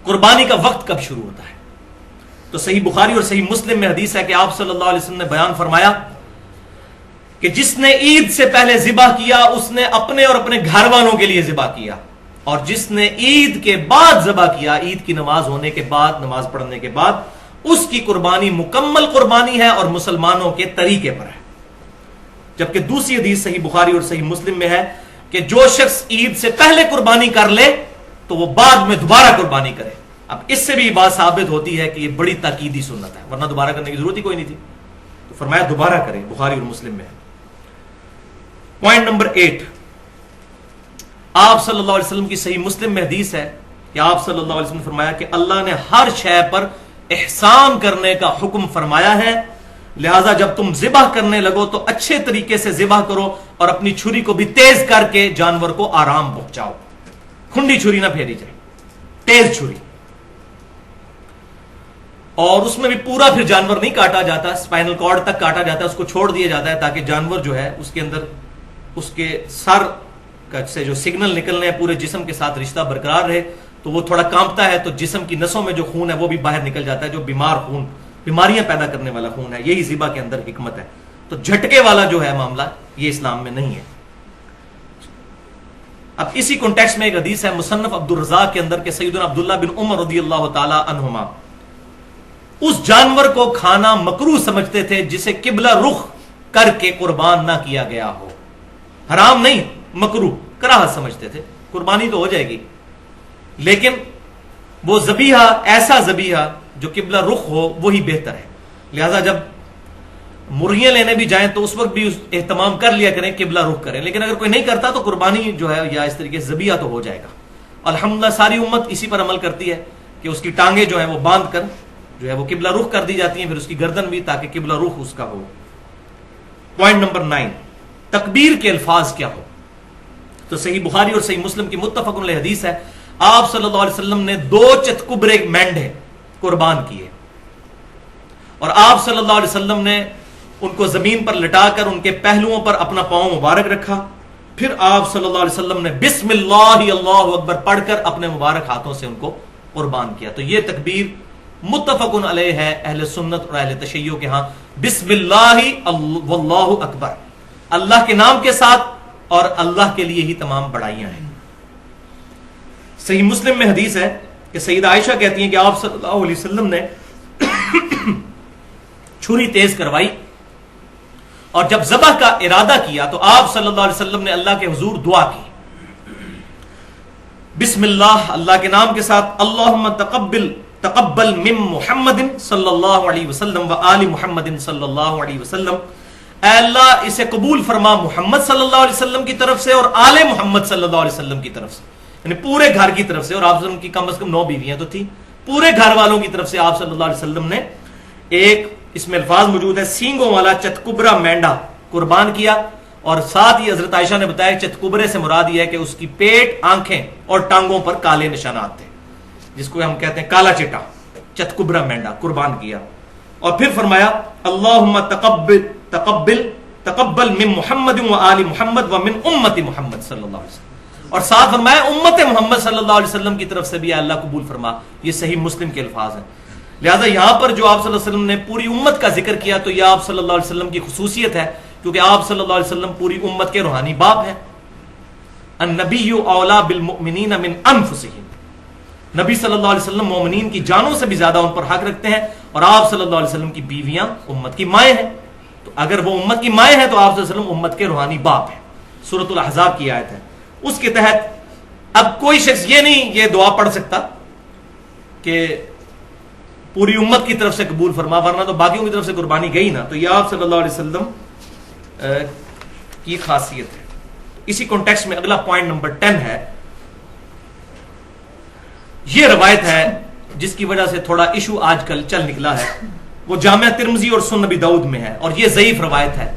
قربانی کا وقت کب شروع ہوتا ہے؟ تو صحیح بخاری اور صحیح مسلم میں حدیث ہے کہ آپ صلی اللہ علیہ وسلم نے بیان فرمایا کہ جس نے عید سے پہلے ذبح کیا اس نے اپنے اور اپنے گھر والوں کے لیے ذبح کیا، اور جس نے عید کے بعد ذبح کیا، عید کی نماز ہونے کے بعد، نماز پڑھنے کے بعد، اس کی قربانی مکمل قربانی ہے اور مسلمانوں کے طریقے پر ہے. جبکہ دوسری حدیث صحیح بخاری اور صحیح مسلم میں ہے کہ جو شخص عید سے پہلے قربانی کر لے تو وہ بعد میں دوبارہ قربانی کرے. اب اس سے بھی بات ثابت ہوتی ہے کہ یہ بڑی تاکیدی سنت ہے، ورنہ دوبارہ کرنے کی ضرورت ہی کوئی نہیں تھی. تو فرمایا دوبارہ کرے، بخاری اور مسلم میں ہے. پوائنٹ نمبر 8، آپ صلی اللہ علیہ وسلم کی صحیح مسلم میں حدیث ہے کہ آپ صلی اللہ علیہ وسلم نے فرمایا کہ اللہ نے ہر شے پر احسان کرنے کا حکم فرمایا ہے، لہذا جب تم ذبح کرنے لگو تو اچھے طریقے سے ذبح کرو اور اپنی چھری کو بھی تیز کر کے جانور کو آرام پہنچاؤ. کھنڈی چھری نہ پھیری جائے، تیز چھری. اور اس میں بھی پورا پھر جانور نہیں کاٹا جاتا، اسپائنل کارڈ تک کاٹا جاتا ہے، اس کو چھوڑ دیا جاتا ہے تاکہ جانور جو ہے اس کے اندر اس کے سر سے جو سگنل نکلنے ہیں پورے جسم کے ساتھ رشتہ برقرار رہے. تو وہ تھوڑا کانپتا ہے تو جسم کی نسوں میں جو خون ہے وہ بھی باہر نکل جاتا ہے، جو بیمار خون، بیماریاں پیدا کرنے والا خون ہے. یہی ذبح کے اندر حکمت ہے. تو جھٹکے والا جو ہے معاملہ یہ اسلام میں نہیں ہے. اب اسی کانٹیکسٹ میں ایک حدیث ہے مصنف عبد الرزاق کے اندر کہ سیدنا عبداللہ بن عمر رضی اللہ تعالی عنہما اس جانور کو کھانا مکروہ سمجھتے تھے جسے قبلہ رخ کر کے قربان نہ کیا گیا ہو. حرام نہیں، مکروہ، کراہت سمجھتے تھے. قربانی تو ہو جائے گی لیکن وہ ذبیحہ، ایسا ذبیحہ جو قبلہ رخ ہو وہی بہتر ہے. لہذا جب مرغیاں لینے بھی جائیں تو اس وقت بھی اہتمام کر لیا کریں، قبلہ رخ کریں. لیکن اگر کوئی نہیں کرتا تو قربانی جو ہے یا اس طریقے سے ذبیحہ تو ہو جائے گا. الحمدللہ ساری امت اسی پر عمل کرتی ہے کہ اس کی ٹانگیں جو ہیں وہ باندھ کر جو ہے وہ قبلہ رخ کر دی جاتی ہیں، پھر اس کی گردن بھی تاکہ قبلہ رخ اس کا ہو. پوائنٹ نمبر 9، تکبیر کے الفاظ کیا ہو؟ تو صحیح بخاری اور صحیح مسلم کی متفق علیہ حدیث ہے آپ صلی اللہ علیہ وسلم نے 2 چتکبرے مینڈے قربان کیے اور آپ صلی اللہ علیہ وسلم نے ان کو زمین پر لٹا کر ان کے پہلوؤں پر اپنا پاؤں مبارک رکھا پھر آپ صلی اللہ علیہ وسلم نے بسم اللہ اللہ اکبر پڑھ کر اپنے مبارک ہاتھوں سے ان کو قربان کیا. تو یہ تکبیر متفق علیہ ہے اہل سنت اور اہل تشیع کے ہاں. بسم اللہ واللہ اکبر، اللہ کے نام کے ساتھ اور اللہ کے لیے ہی تمام بڑائیاں ہیں. صحیح مسلم میں حدیث ہے کہ سیدہ عائشہ کہتی ہیں کہ آپ صلی اللہ علیہ وسلم نے چھری تیز کروائی اور جب ذبح کا ارادہ کیا تو آپ صلی اللہ علیہ وسلم نے اللہ کے حضور دعا کی، بسم اللہ اللہ کے نام کے ساتھ، اللہم تقبل من محمد صلی اللہ علیہ وسلم و آل محمد صلی اللہ علیہ وسلم، اے اللہ اسے قبول فرما محمد صلی اللہ علیہ وسلم کی طرف سے اور آل محمد صلی اللہ علیہ وسلم کی طرف سے، یعنی پورے گھر کی طرف سے. اور آپ صلی اللہ علیہ وسلم کی کم از کم 9 بیویاں تو تھی، پورے گھر والوں کی طرف سے آپ صلی اللہ علیہ وسلم نے ایک، اس میں الفاظ موجود ہے، سینگوں والا چتکبرا مینڈا قربان کیا. اور ساتھ ہی حضرت عائشہ نے بتایا چتکبرے سے مراد یہ ہے کہ اس کی پیٹ، آنکھیں اور ٹانگوں پر کالے نشانات تھے، جس کو ہم کہتے ہیں کالا چٹا. چتکبرا مینڈا قربان کیا اور پھر فرمایا اللہم تقبل من محمد و آل محمد و من امت محمد صلی اللہ علیہ وسلم، اور ساتھ فرمایا امت محمد صلی اللہ علیہ وسلم کی طرف سے بھی اللہ قبول فرما. یہ صحیح مسلم کے الفاظ ہیں. لہذا یہاں پر جو آپ صلی اللہ علیہ وسلم نے پوری امت کا ذکر کیا تو یہ آپ صلی اللہ علیہ وسلم کی خصوصیت ہے، کیونکہ آپ صلی اللہ علیہ وسلم پوری امت کے روحانی باپ ہیں. النبی اولا بالمؤمنین من انفسہم، نبی صلی اللہ علیہ وسلم مومنین کی جانوں سے بھی زیادہ ان پر حق رکھتے ہیں، اور آپ صلی اللہ علیہ وسلم کی بیویاں امت کی مائیں ہیں. تو اگر وہ امت کی مائیں ہیں تو آپ صلی اللہ علیہ وسلم امت کے روحانی باپ ہیں. سورۃ الاحزاب کی آیت ہے، اس کے تحت اب کوئی شخص یہ نہیں یہ دعا پڑھ سکتا کہ پوری امت کی طرف سے قبول فرما، ورنہ تو باقیوں کی طرف سے قربانی گئی نا. تو یہ آپ صلی اللہ علیہ وسلم کی خاصیت ہے. اسی کانٹیکسٹ میں اگلا پوائنٹ نمبر 10 ہے. یہ روایت ہے جس کی وجہ سے تھوڑا ایشو آج کل چل نکلا ہے، وہ جامعہ ترمذی اور سنن نبی داؤد میں ہے، اور یہ ضعیف روایت ہے.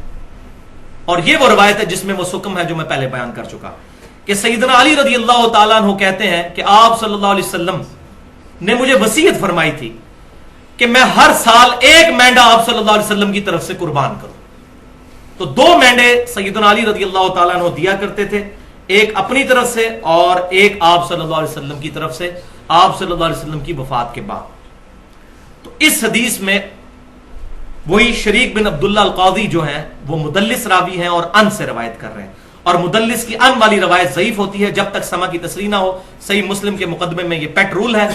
اور یہ وہ روایت ہے جس میں وہ حکم ہے جو میں پہلے بیان کر چکا کہ سیدنا علی رضی اللہ تعالیٰ عنہ کہتے ہیں کہ آپ صلی اللہ علیہ وسلم نے مجھے وصیت فرمائی تھی کہ میں ہر سال ایک مینڈا آپ صلی اللہ علیہ وسلم کی طرف سے قربان کروں. تو 2 مینڈے سیدنا علی رضی اللہ تعالیٰ عنہ دیا کرتے تھے، ایک اپنی طرف سے اور ایک آپ صلی اللہ علیہ وسلم کی طرف سے، آپ صلی اللہ علیہ وسلم کی وفات کے بعد. تو اس حدیث میں وہی شریک بن عبداللہ القاضی جو ہیں وہ مدلس راوی ہیں اور ان سے روایت کر رہے ہیں، اور مدلس کی ان والی روایت ضعیف ہوتی ہے جب تک سما کی تصریح نہ ہو. صحیح مسلم کے مقدمے میں یہ پیٹ رول ہے،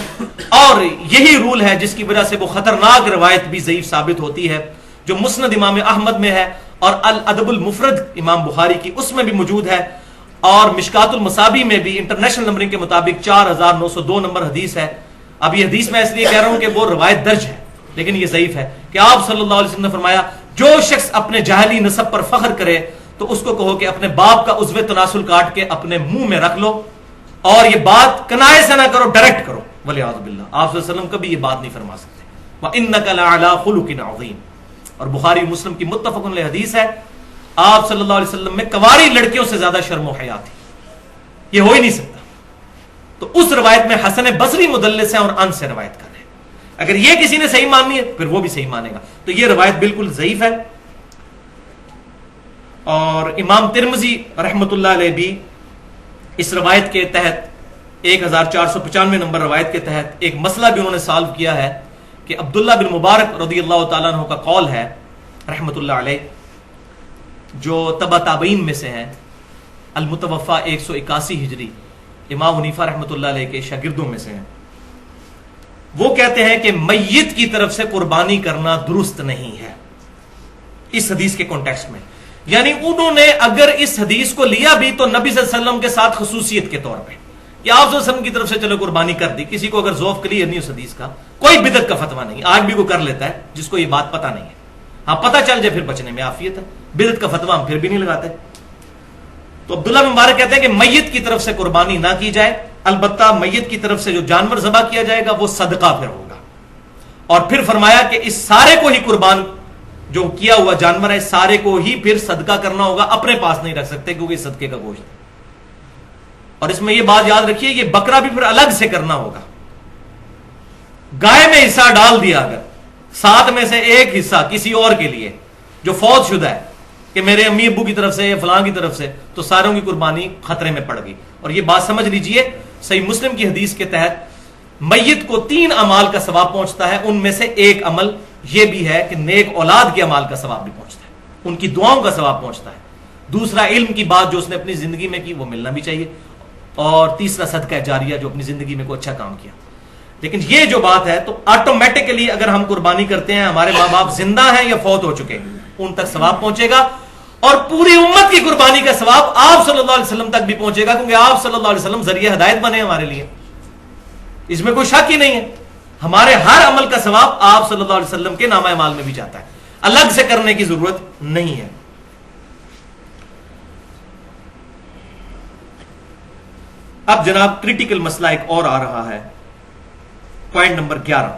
اور یہی رول ہے جس کی وجہ سے وہ خطرناک روایت بھی ضعیف ثابت ہوتی ہے جو مسند امام احمد میں ہے اور الادب المفرد امام بخاری کی اس میں بھی موجود ہے، اور مشکات المصابی میں بھی انٹرنیشنل نمبرنگ کے مطابق 4902 نمبر حدیث ہے. اب یہ حدیث میں اس لیے کہہ رہا ہوں کہ وہ روایت درج ہے لیکن یہ ضعیف ہے کہ آپ صلی اللہ علیہ وسلم نے فرمایا جو شخص اپنے جاہلی نسب پر فخر کرے تو اس کو کہو کہ اپنے باپ کا عضو تناسل کاٹ کے اپنے منہ میں رکھ لو، اور یہ بات کنائے سے نہ کرو، ڈائریکٹ کرو. ولیعوذ باللہ، آپ صلی اللہ علیہ وسلم کبھی یہ بات نہیں فرما سکتے. وَإِنَّكَ لَعَلَىٰ خُلُقٍ عَظِيمٍ، اور بخاری مسلم کی متفق علیہ حدیث ہے آپ صلی اللہ علیہ وسلم میں کنواری لڑکیوں سے زیادہ شرم و حیا تھی. یہ ہو ہی نہیں سکتا. تو اس روایت میں حسن بصری مدلس ہیں اور ان سے روایت کر رہے ہیں. اگر یہ کسی نے صحیح ماننی ہے پھر وہ بھی صحیح مانے گا. تو یہ روایت بالکل ضعیف ہے. اور امام ترمذی رحمۃ اللہ علیہ بھی اس روایت کے تحت 1495 نمبر روایت کے تحت ایک مسئلہ بھی انہوں نے سالو کیا ہے کہ عبداللہ بن مبارک رضی اللہ تعالیٰ عنہ کا قول ہے رحمۃ اللہ علیہ، جو تبع تابعین میں سے ہیں، المتوفى 181 ہجری، امام حنیفہ رحمۃ اللہ علیہ کے شاگردوں میں سے ہیں. وہ کہتے ہیں کہ میت کی طرف سے قربانی کرنا درست نہیں ہے اس حدیث کے کانٹیکسٹ میں. یعنی انہوں نے اگر اس حدیث کو لیا بھی تو نبی صلی اللہ علیہ وسلم کے ساتھ خصوصیت کے طور پہ کہ آپ صلی اللہ علیہ وسلم کی طرف سے چلو قربانی کر دی. کسی کو اگر ذوق کلیئر نہیں اس حدیث کا، کوئی بدعت کا فتویٰ نہیں، آج بھی کوئی کر لیتا ہے جس کو یہ بات پتہ نہیں ہے. ہاں پتہ چل جائے پھر بچنے میں عافیت ہے، بدعت کا فتویٰ ہم پھر بھی نہیں لگاتے. تو عبداللہ بن مبارک کہتے ہیں کہ میت کی طرف سے قربانی نہ کی جائے، البتہ میت کی طرف سے جو جانور ذبح کیا جائے گا وہ صدقہ پھر ہوگا. اور پھر فرمایا کہ اس سارے کو ہی قربان جو کیا ہوا جانور ہے سارے کو ہی پھر صدقہ کرنا ہوگا، اپنے پاس نہیں رکھ سکتے کیونکہ صدقے کا گوشت ہے. اور اس میں یہ بات یاد رکھیے یہ بکرا بھی پھر الگ سے کرنا ہوگا. گائے میں حصہ ڈال دیا اگر 7 میں سے ایک حصہ کسی اور کے لیے جو فوت شدہ ہے کہ میرے امی ابو کی طرف سے یا فلاں کی طرف سے، تو ساروں کی قربانی خطرے میں پڑ گئی. اور یہ بات سمجھ لیجئے، صحیح مسلم کی حدیث کے تحت میت کو 3 اعمال کا ثواب پہنچتا ہے، ان میں سے ایک عمل یہ بھی ہے کہ نیک اولاد کے اعمال کا ثواب بھی پہنچتا ہے، ان کی دعاؤں کا ثواب پہنچتا ہے. دوسرا، علم کی بات جو اس نے اپنی زندگی میں کی وہ ملنا بھی چاہیے. اور تیسرا، صدقہ جاریہ، جو اپنی زندگی میں کوئی اچھا کام کیا. لیکن یہ جو بات ہے تو آٹومیٹکلی اگر ہم قربانی کرتے ہیں، ہمارے ماں باپ زندہ ہیں یا فوت ہو چکے ہیں، ان تک ثواب پہنچے گا. اور پوری امت کی قربانی کا ثواب آپ صلی اللہ علیہ وسلم تک بھی پہنچے گا، کیونکہ آپ صلی اللہ علیہ وسلم ذریعہ ہدایت بنے ہمارے لیے. اس میں کوئی شک ہی نہیں ہے. ہمارے ہر عمل کا ثواب آپ صلی اللہ علیہ وسلم کے نامہ اعمال میں بھی جاتا ہے، الگ سے کرنے کی ضرورت نہیں ہے. اب جناب کریٹیکل مسئلہ ایک اور آ رہا ہے، پوائنٹ نمبر 11.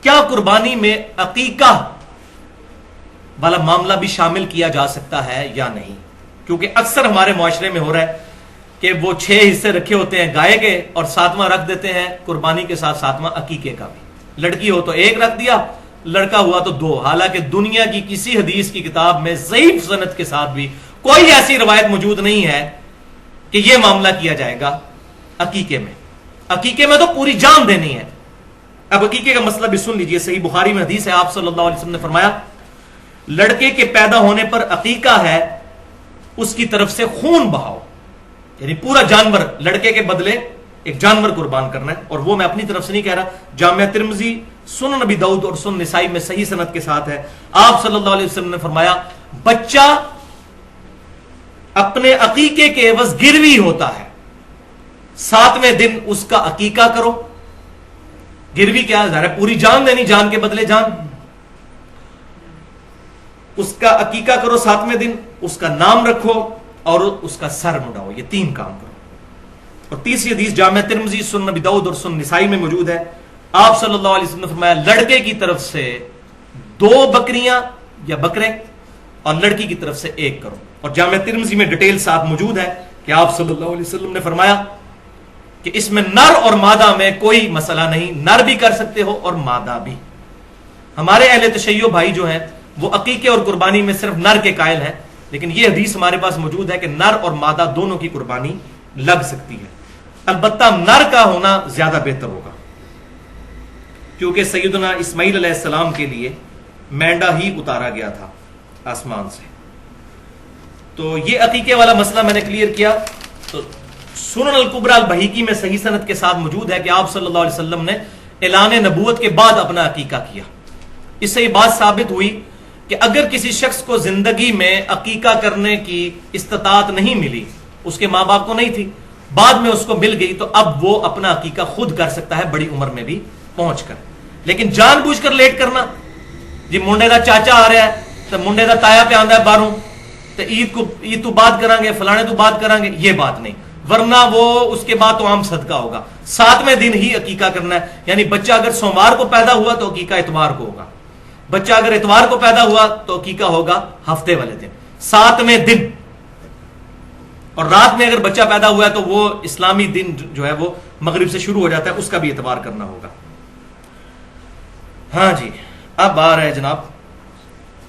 کیا قربانی میں عقیقہ والا معاملہ بھی شامل کیا جا سکتا ہے یا نہیں؟ کیونکہ اکثر ہمارے معاشرے میں ہو رہا ہے کہ وہ 6 حصے رکھے ہوتے ہیں گائے کے، اور 7واں رکھ دیتے ہیں قربانی کے ساتھ 7واں عقیقے کا بھی. لڑکی ہو تو 1 رکھ دیا، لڑکا ہوا تو 2. حالانکہ دنیا کی کسی حدیث کی کتاب میں ضعیف سند کے ساتھ بھی کوئی ایسی روایت موجود نہیں ہے کہ یہ معاملہ کیا جائے گا عقیقے میں. عقیقے میں تو پوری جان دینی ہے. اب عقیقے کا مسئلہ بھی سن لیجئے. صحیح بخاری میں حدیث ہے، آپ صلی اللہ علیہ وسلم نے فرمایا لڑکے کے پیدا ہونے پر عقیقہ ہے، اس کی طرف سے خون بہاؤ. یعنی پورا جانور، لڑکے کے بدلے ایک جانور قربان کرنا ہے. اور وہ میں اپنی طرف سے نہیں کہہ رہا، جامعہ ترمذی، سنن ابی داؤد اور سنن نسائی میں صحیح سند کے ساتھ ہے. آپ صلی اللہ علیہ وسلم نے فرمایا بچہ اپنے عقیقے کے عوض گروی ہوتا ہے، 7ویں دن اس کا عقیقہ کرو. گروی کیا ہے؟ پوری جان دینی، جان کے بدلے جان. اس کا عقیقہ کرو 7ویں دن، اس کا نام رکھو اور اس کا سر مڈاؤ. یہ 3 کام کرو. اور تیسری حدیث جامعہ ترمذی، سنن ابی داؤد اور سنن نسائی میں موجود ہے. آپ صلی اللہ علیہ وسلم نے فرمایا لڑکے کی طرف سے 2 بکریاں یا بکرے اور لڑکی کی طرف سے 1 کرو. اور جامعہ ترمذی میں ڈیٹیل ساتھ موجود ہے کہ آپ صلی اللہ علیہ وسلم نے فرمایا کہ اس میں نر اور مادہ میں کوئی مسئلہ نہیں، نر بھی کر سکتے ہو اور مادہ بھی. ہمارے اہل تشیع بھائی جو ہیں وہ عقیقے اور قربانی میں صرف نر کے قائل ہیں، لیکن یہ حدیث ہمارے پاس موجود ہے کہ نر اور مادہ دونوں کی قربانی لگ سکتی ہے. البتہ نر کا ہونا زیادہ بہتر ہوگا، کیونکہ سیدنا اسماعیل علیہ السلام کے لیے مینڈا ہی اتارا گیا تھا آسمان سے. تو یہ عقیقے والا مسئلہ میں نے کلیئر کیا. تو سنن الکبریٰ البہیقی میں صحیح سند کے ساتھ موجود ہے کہ آپ صلی اللہ علیہ وسلم نے اعلان نبوت کے بعد اپنا عقیقہ کیا. اس سے یہ بات ثابت ہوئی کہ اگر کسی شخص کو زندگی میں عقیقہ کرنے کی استطاعت نہیں ملی، اس کے ماں باپ کو نہیں تھی، بعد میں اس کو مل گئی، تو اب وہ اپنا عقیقہ خود کر سکتا ہے بڑی عمر میں بھی پہنچ کر. لیکن جان بوجھ کر لیٹ کرنا، جی منڈے دا چاچا آ رہا ہے تو منڈے دا تایا پہ آندا ہے باہروں، تو عید تو بات کریں گے، فلانے تو بات کریں گے، یہ بات نہیں. ورنہ وہ اس کے بعد تو عام صدقہ ہوگا. 7ویں دن ہی عقیقہ کرنا ہے. یعنی بچہ اگر سوموار کو پیدا ہوا تو عقیقہ اتوار کو ہوگا، بچہ اگر اتوار کو پیدا ہوا تو عقیقہ ہوگا ہفتے والے دن، 7ویں دن. اور رات میں اگر بچہ پیدا ہوا ہے تو وہ اسلامی دن جو ہے وہ مغرب سے شروع ہو جاتا ہے، اس کا بھی اعتبار کرنا ہوگا. ہاں جی، اب آ رہا ہے جناب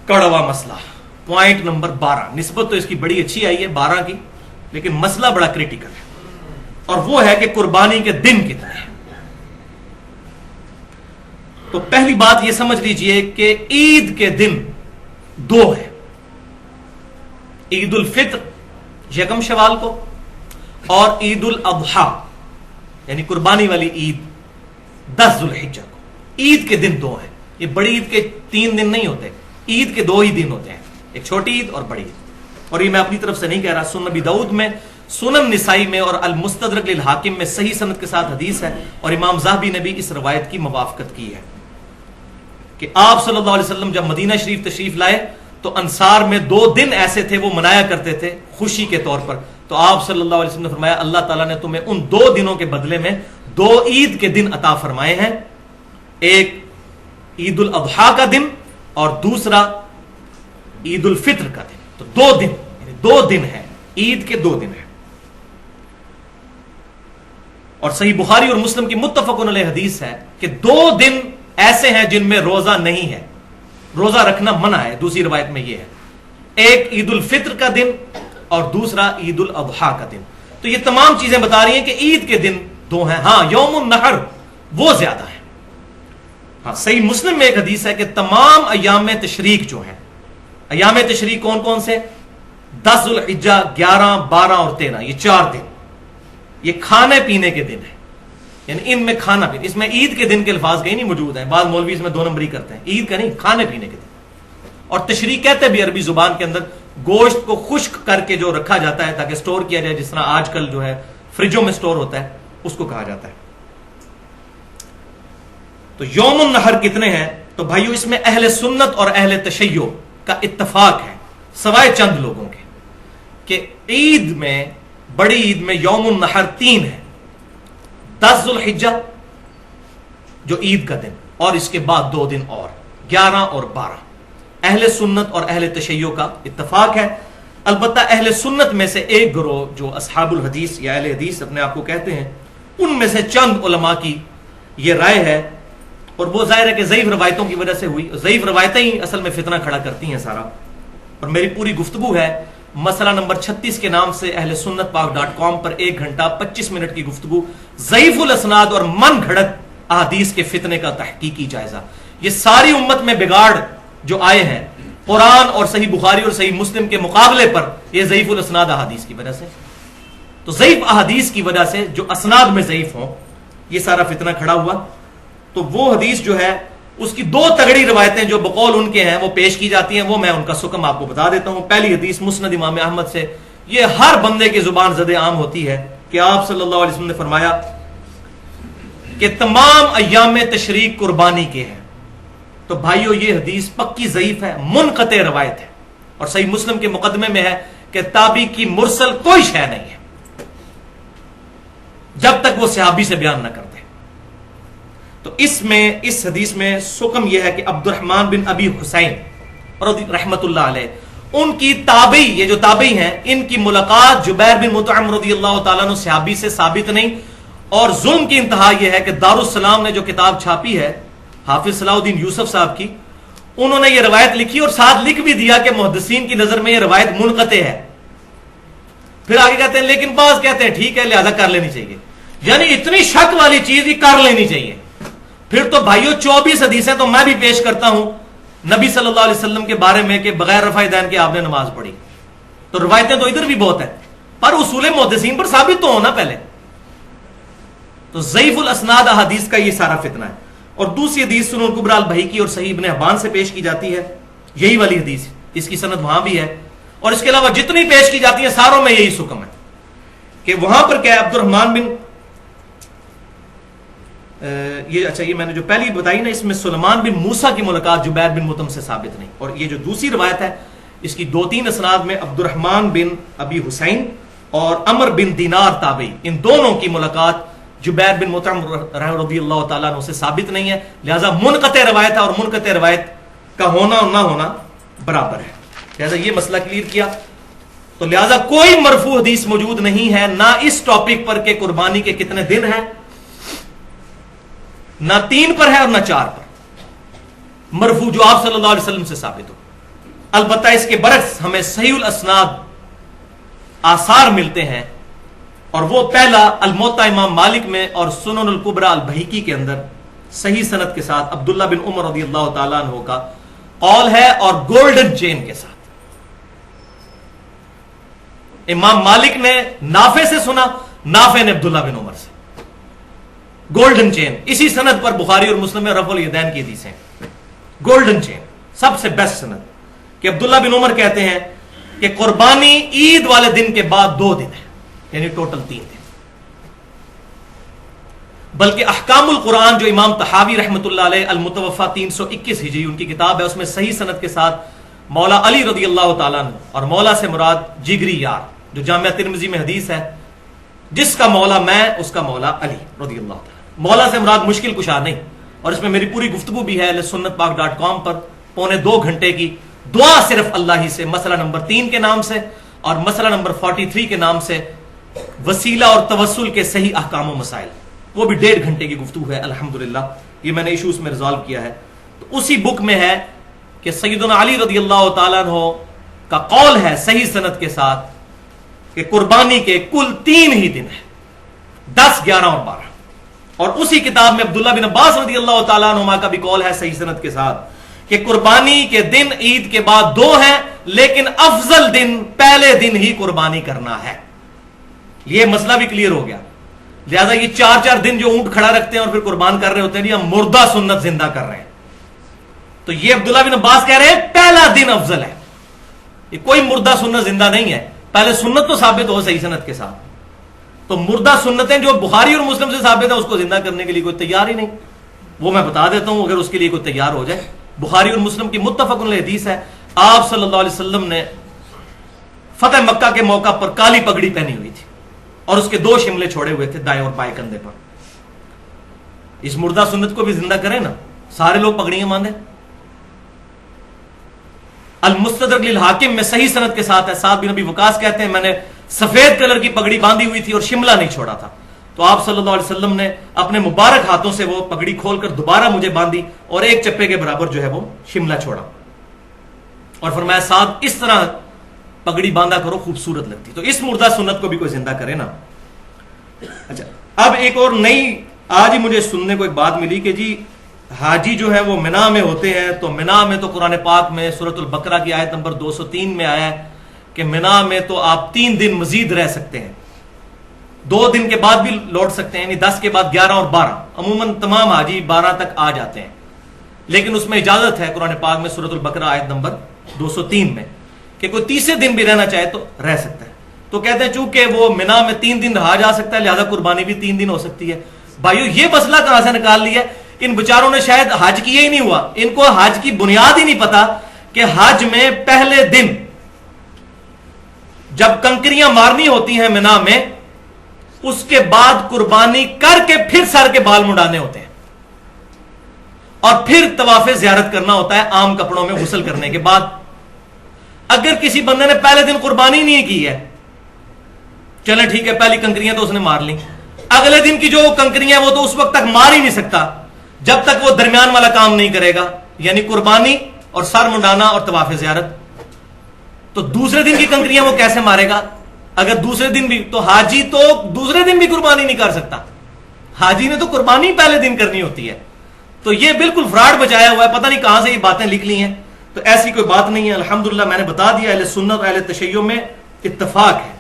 کڑوا مسئلہ، پوائنٹ نمبر 12. نسبت تو اس کی بڑی اچھی آئی ہے 12 کی، لیکن مسئلہ بڑا کریٹیکل ہے، اور وہ ہے کہ قربانی کے دن کتنے ہیں. تو پہلی بات یہ سمجھ لیجئے کہ عید کے دن 2 ہیں. عید الفطر 1 شوال کو، اور عید الاضحیٰ یعنی قربانی والی عید 10 ذوالحجہ کو. عید کے دن 2 ہیں. یہ بڑی عید کے 3 دن نہیں ہوتے، عید کے 2 ہی دن ہوتے ہیں، ایک چھوٹی عید اور بڑی عید. اور یہ میں اپنی طرف سے نہیں کہہ رہا، سنن ابی داؤد میں، سنن نسائی میں اور المستدرک للحاکم میں صحیح سند کے ساتھ حدیث ہے. اور امام ذہبی نے بھی اس روایت کی موافقت کی ہے کہ آپ صلی اللہ علیہ وسلم جب مدینہ شریف تشریف لائے تو انصار میں 2 دن ایسے تھے وہ منایا کرتے تھے خوشی کے طور پر. تو آپ صلی اللہ علیہ وسلم نے فرمایا اللہ تعالیٰ نے تمہیں ان 2 دنوں کے بدلے میں 2 عید کے دن عطا فرمائے ہیں، ایک عید الاضحیٰ کا دن اور دوسرا عید الفطر کا دن. تو 2 دن، یعنی 2 دن ہیں، عید کے 2 دن ہیں. اور صحیح بخاری اور مسلم کی متفق علیہ حدیث ہے کہ 2 دن ایسے ہیں جن میں روزہ نہیں ہے، روزہ رکھنا منع ہے. دوسری روایت میں یہ ہے ایک عید الفطر کا دن اور دوسرا عید الاضحیٰ کا دن. تو یہ تمام چیزیں بتا رہی ہیں کہ عید کے دن دو ہیں. ہاں یوم النحر وہ زیادہ ہے. ہاں صحیح مسلم میں ایک حدیث ہے کہ تمام ایام تشریق جو ہیں، ایام تشریق کون کون سے؟ 10 ذوالحجہ، 11، 12 اور 13، یہ 4 دن یہ کھانے پینے کے دن ہیں. یعنی ان میں کھانا پینا، اس میں عید کے دن کے الفاظ کہیں نہیں موجود ہیں. بعض مولوی اس میں 2 نمبری کرتے ہیں. عید کا نہیں، کھانے پینے کے دن. اور تشریق کہتے بھی عربی زبان کے اندر گوشت کو خشک کر کے جو رکھا جاتا ہے تاکہ سٹور کیا جائے، جس طرح آج کل جو ہے فریجوں میں سٹور ہوتا ہے، اس کو کہا جاتا ہے. تو یوم النحر کتنے ہیں؟ تو بھائیو اس میں اہل سنت اور اہل تشیع کا اتفاق ہے سوائے چند لوگوں کے کہ عید میں، بڑی عید میں یوم النحر 3 ہے. 10 ذوالحجہ جو عید کا دن، اور اس کے بعد 2 دن اور 11 اور 12. اہل سنت اور اہل تشیع کا اتفاق ہے. البتہ اہل سنت میں سے ایک گروہ جو اصحاب الحدیث یا اہل حدیث اپنے آپ کو کہتے ہیں، ان میں سے چند علماء کی یہ رائے ہے، اور وہ ظاہر ہے کہ ضعیف روایتوں کی وجہ سے ہوئی. ضعیف روایتیں ہی اصل میں فتنہ کھڑا کرتی ہیں سارا. اور میری پوری گفتگو ہے مسئلہ نمبر 36 کے نام سے اہل سنت پاک .com پر 1 گھنٹہ 25 منٹ کی گفتگو، ضعیف الاسناد اور من گھڑت احادیث کے فتنے کا تحقیقی جائزہ. یہ ساری امت میں بگاڑ جو آئے ہیں قرآن اور صحیح بخاری اور صحیح مسلم کے مقابلے پر، یہ ضعیف الاسناد احادیث کی وجہ سے. تو ضعیف احادیث کی وجہ سے جو اسناد میں ضعیف ہوں، یہ سارا فتنہ کھڑا ہوا. تو وہ حدیث جو ہے اس کی 2 تگڑی روایتیں جو بقول ان کے ہیں وہ پیش کی جاتی ہیں. وہ میں ان کا سکم آپ کو بتا دیتا ہوں. پہلی حدیث مسند امام احمد سے، یہ ہر بندے کی زبان زد عام ہوتی ہے کہ آپ صلی اللہ علیہ وسلم نے فرمایا کہ تمام ایام تشریق قربانی کے ہیں. تو بھائیو یہ حدیث پکی ضعیف ہے، منقطع روایت ہے. اور صحیح مسلم کے مقدمے میں ہے کہ تابعی کی مرسل کوئی شے نہیں ہے جب تک وہ صحابی سے بیان نہ کرتے. تو اس حدیث میں سکم یہ ہے کہ عبد الرحمن بن ابی حسین رحمت اللہ علیہ، ان کی تابعی، یہ جو تابعی ہیں، ان کی ملاقات جبیر بن مطعم رضی اللہ تعالیٰ عنہ صحابی سے ثابت نہیں. اور ظلم کی انتہا یہ ہے کہ دارالسلام نے جو کتاب چھاپی ہے حافظ صلاح الدین یوسف صاحب کی، انہوں نے یہ روایت لکھی اور ساتھ لکھ بھی دیا کہ محدثین کی نظر میں یہ روایت منقطع ہے. پھر آگے کہتے ہیں لیکن بعض کہتے ہیں ٹھیک ہے لہذا کر لینی چاہیے. یعنی اتنی شک والی چیز ہی کر لینی چاہیے. پھر تو بھائیو 24 حدیثیں تو میں بھی پیش کرتا ہوں نبی صلی اللہ علیہ وسلم کے بارے میں کہ بغیر رفع دین کے آپ نے نماز پڑھی. تو روایتیں تو ادھر بھی بہت ہیں، پر اصول محدثین پر ثابت تو ہونا پہلے. تو ضعیف الاسناد احادیث کا یہ سارا فتنہ ہے. اور دوسری حدیث سنن الکبریٰ البیہقی اور صحیح ابن حبان سے پیش کی جاتی ہے، یہی والی حدیث، اس کی سند وہاں بھی ہے. اور اس کے علاوہ جتنی پیش کی جاتی ہیں ساروں میں یہی حکم ہے کہ وہاں پر کیا ہے، عبد الرحمن بن یہ میں نے جو پہلی بتائی نا، اس میں سلیمان بن موسیٰ کی ملاقات جبیر بن مطعم سے ثابت نہیں. اور یہ جو دوسری روایت ہے اس کی 2-3 اسناد میں عبد الرحمن بن ابی حسین اور عمر بن دینار تابعی، ان دونوں کی ملاقات جبیر بن مطعم رضی اللہ تعالیٰ عنہ سے ثابت نہیں ہے. لہذا منقطع روایت ہے، اور منقطع روایت کا ہونا اور نہ ہونا برابر ہے. لہذا یہ مسئلہ کلیئر کیا. تو لہذا کوئی مرفوع حدیث موجود نہیں ہے، نہ اس ٹاپک پر کہ قربانی کے کتنے دن ہیں، نہ 3 پر ہے اور نہ 4 پر مرفوع جو آپ صلی اللہ علیہ وسلم سے ثابت ہو. البتہ اس کے برعکس ہمیں صحیح الاسناد آثار ملتے ہیں، اور وہ پہلا الموطا امام مالک میں اور سنن الکبریٰ البیہقی کے اندر صحیح سند کے ساتھ عبداللہ بن عمر رضی اللہ تعالیٰ عنہ کا قول ہے، اور گولڈن چین کے ساتھ. امام مالک نے نافع سے سنا، نافع نے عبداللہ بن عمر سے، گولڈن چین. اسی سند پر بخاری اور مسلم میں رفع الیدین کی حدیث ہیں. گولڈن چین سب سے بیسٹ سند کہ عبداللہ بن عمر کہتے ہیں کہ قربانی عید والے دن کے بعد 2 دن ہے، یعنی ٹوٹل 3 دن. بلکہ احکام القرآن جو امام طحاوی رحمۃ اللہ علیہ المتوفا 321 ہجری ان کی کتاب ہے، اس میں صحیح سند کے ساتھ مولا علی رضی اللہ تعالیٰ عنہ، اور مولا سے مراد جگری یار، جو جامعہ ترمذی میں حدیث ہے، جس کا مولا میں اس کا مولا علی رضی اللہ تعالیٰ. مولا سے مراد مشکل کشا نہیں. اور اس میں میری پوری گفتگو بھی ہے سنت پاک .com پر 2.25 گھنٹے کی دعا صرف اللہ ہی سے، مسئلہ نمبر 3 کے نام سے اور مسئلہ نمبر 43 کے نام سے، وسیلہ اور توسل کے صحیح احکام و مسائل، وہ بھی 1.5 گھنٹے کی گفتگو ہے الحمدللہ. یہ میں نے ایشوز میں ریزالو کیا ہے. تو اسی بک میں ہے کہ سیدنا علی رضی اللہ تعالیٰ عنہ کا قول ہے صحیح سند کے ساتھ کہ قربانی کے کل 3 ہی دن ہیں، 10، 11 اور 12. اور اسی کتاب میں عبداللہ بن عباس رضی اللہ تعالیٰ عنہما کا بھی قول ہے صحیح سند کے ساتھ کہ قربانی کے دن عید کے بعد 2 ہیں، لیکن افضل دن پہلے دن ہی قربانی کرنا ہے. یہ مسئلہ بھی کلیئر ہو گیا. لہذا یہ 4 دن جو اونٹ کھڑا رکھتے ہیں اور پھر قربان کر رہے ہوتے ہیں، ہم مردہ سنت زندہ کر رہے ہیں. تو یہ عبداللہ بن عباس کہہ رہے ہیں پہلا دن افضل ہے. یہ کوئی مردہ سنت زندہ نہیں ہے، پہلے سنت تو ثابت ہو صحیح سنت کے ساتھ. تو مردہ سنتیں جو بخاری اور مسلم سے ثابت ہے اس کو زندہ کرنے کے لیے کوئی تیار ہی نہیں. وہ میں بتا دیتا ہوں اگر اس کے لیے کوئی تیار ہو جائے. بخاری اور مسلم کی متفق علیہ حدیث ہے، آپ صلی اللہ علیہ وسلم نے فتح مکہ کے موقع پر کالی پگڑی پہنی ہوئی تھی اور اس کے 2 شملے چھوڑے ہوئے تھے دائیں اور بائیں کندھے پر. اس مردہ سنت کو بھی زندہ کریں نا، سارے لوگ پگڑیاں باندھیں. المستدرک للحاکم میں صحیح سند کے ساتھ ہے، سعد بن ابی وقاص کہتے ہیں میں نے سفید کلر کی پگڑی باندھی ہوئی تھی اور شملہ نہیں چھوڑا تھا، تو آپ صلی اللہ علیہ وسلم نے اپنے مبارک ہاتھوں سے وہ پگڑی کھول کر دوبارہ مجھے باندھی اور 1 چپے کے برابر جو ہے وہ شملہ چھوڑا اور فرمایا سعد اس طرح پگڑی باندھا کرو، خوبصورت لگتی. تو اس مردہ سنت کو بھی کوئی زندہ کرے نا. اچھا، اب ایک اور نئی آج ہی مجھے سننے کو ایک بات ملی کہ جی حاجی جو ہے وہ منا میں ہوتے ہیں، تو منا میں تو قرآن پاک میں سورۃ البقرہ کی آیت نمبر 203 میں آیا ہے کہ منا میں تو آپ 3 دن مزید رہ سکتے ہیں، 2 دن کے بعد بھی لوٹ سکتے ہیں، یعنی 10 کے بعد 11 اور 12. عموماً تمام حاجی 12 تک آ جاتے ہیں، لیکن اس میں اجازت ہے قرآن پاک میں سورۃ البقرہ آیت نمبر 203 میں کہ کوئی تیسرے دن بھی رہنا چاہے تو رہ سکتا ہے. تو کہتے ہیں چونکہ وہ منا میں 3 دن رہا جا سکتا ہے لہذا قربانی بھی 3 دن ہو سکتی ہے. بھائیو یہ مسئلہ کہاں سے نکال لیا؟ ان بچاروں نے شاید حج کیا ہی نہیں ہوا، ان کو حج کی بنیاد ہی نہیں پتا کہ حج میں پہلے دن جب کنکریاں مارنی ہوتی ہیں منا میں، اس کے بعد قربانی کر کے پھر سر کے بال مڈانے ہوتے ہیں اور پھر طواف زیارت کرنا ہوتا ہے عام کپڑوں میں غسل کرنے کے بعد. اگر کسی بندے نے پہلے دن قربانی نہیں کی ہے، چلیں ٹھیک ہے پہلی کنکریاں تو اس نے مار لی، اگلے دن کی جو کنکریاں وہ تو اس وقت تک مار ہی نہیں سکتا جب تک وہ درمیان والا کام نہیں کرے گا، یعنی قربانی اور سر منڈانا اور طواف زیارت. تو دوسرے دن کی کنکریاں وہ کیسے مارے گا؟ اگر دوسرے دن بھی، تو حاجی تو دوسرے دن بھی قربانی نہیں کر سکتا، حاجی نے تو قربانی پہلے دن کرنی ہوتی ہے. تو یہ بالکل فراڈ بچایا ہوا ہے، پتہ نہیں کہاں سے یہ باتیں لکھ لی ہیں. تو ایسی کوئی بات نہیں ہے. الحمدللہ میں نے بتا دیا اہل سنت اور اہل تشیع میں اتفاق ہے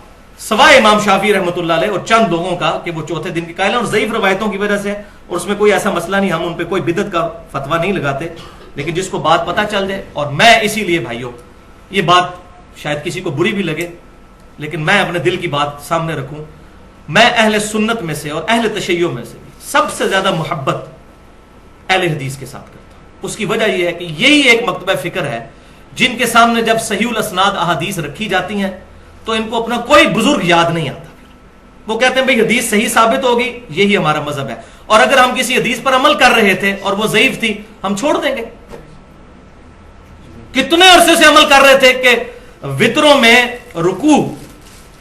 سوائے امام شافعی رحمۃ اللہ علیہ اور چند لوگوں کا کہ وہ چوتھے دن کے قائل ہیں اور ضعیف روایتوں کی وجہ سے، اور اس میں کوئی ایسا مسئلہ نہیں، ہم ان پہ کوئی بدعت کا فتویٰ نہیں لگاتے، لیکن جس کو بات پتہ چل جائے. اور میں اسی لیے بھائیوں یہ بات شاید کسی کو بری بھی لگے لیکن میں اپنے دل کی بات سامنے رکھوں، میں اہل سنت میں سے اور اہل تشیع میں سے سب سے زیادہ محبت اہل حدیث کے ساتھ کرتا ہوں. اس کی وجہ یہ ہے کہ یہی ایک مکتبہ فکر ہے جن کے سامنے جب صحیح الاسناد احادیث رکھی جاتی ہیں تو ان کو اپنا کوئی بزرگ یاد نہیں آتا. وہ کہتے ہیں بھئی حدیث صحیح ثابت ہوگی، یہی ہمارا مذہب ہے، اور اگر ہم کسی حدیث پر عمل کر رہے تھے اور وہ ضعیف تھی ہم چھوڑ دیں گے. کتنے عرصے سے عمل کر رہے تھے کہ وطروں میں رکوع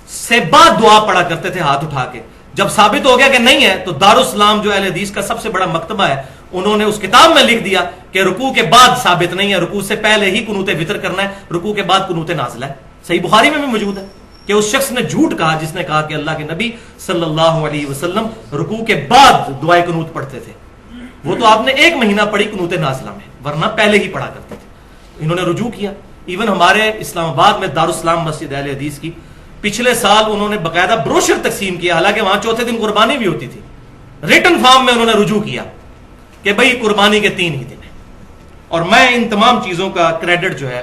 سے بعد دعا پڑھا کرتے تھے ہاتھ اٹھا کے. جب ثابت ہو گیا کہ نہیں ہے تو دارالاسلام جو اہل حدیث کا سب سے بڑا مکتبہ ہے انہوں نے اس کتاب میں لکھ دیا کہ رکوع کے بعد ثابت نہیں ہے، رکوع سے پہلے ہی قنوت وطر کرنا ہے، رکوع کے بعد قنوت نازلہ ہے. صحیح بخاری میں بھی موجود ہے کہ اس شخص نے جھوٹ کہا جس نے کہا کہ اللہ کے نبی صلی اللہ علیہ وسلم رکوع کے بعد دعائے قنوت پڑھتے تھے. وہ تو آپ نے 1 مہینہ پڑھی قنوت نازلہ میں، ورنہ پہلے ہی پڑھا کرتے تھے. انہوں نے رجوع کیا. ایون ہمارے اسلام آباد میں دارالاسلام مسجد اہل حدیث کی پچھلے سال انہوں نے باقاعدہ بروشر تقسیم کیا، حالانکہ وہاں چوتھے دن قربانی بھی ہوتی تھی. ریٹن فارم میں انہوں نے رجوع کیا کہ بھئی قربانی کے 3 ہی دن ہیں. اور میں ان تمام چیزوں کا کریڈٹ جو ہے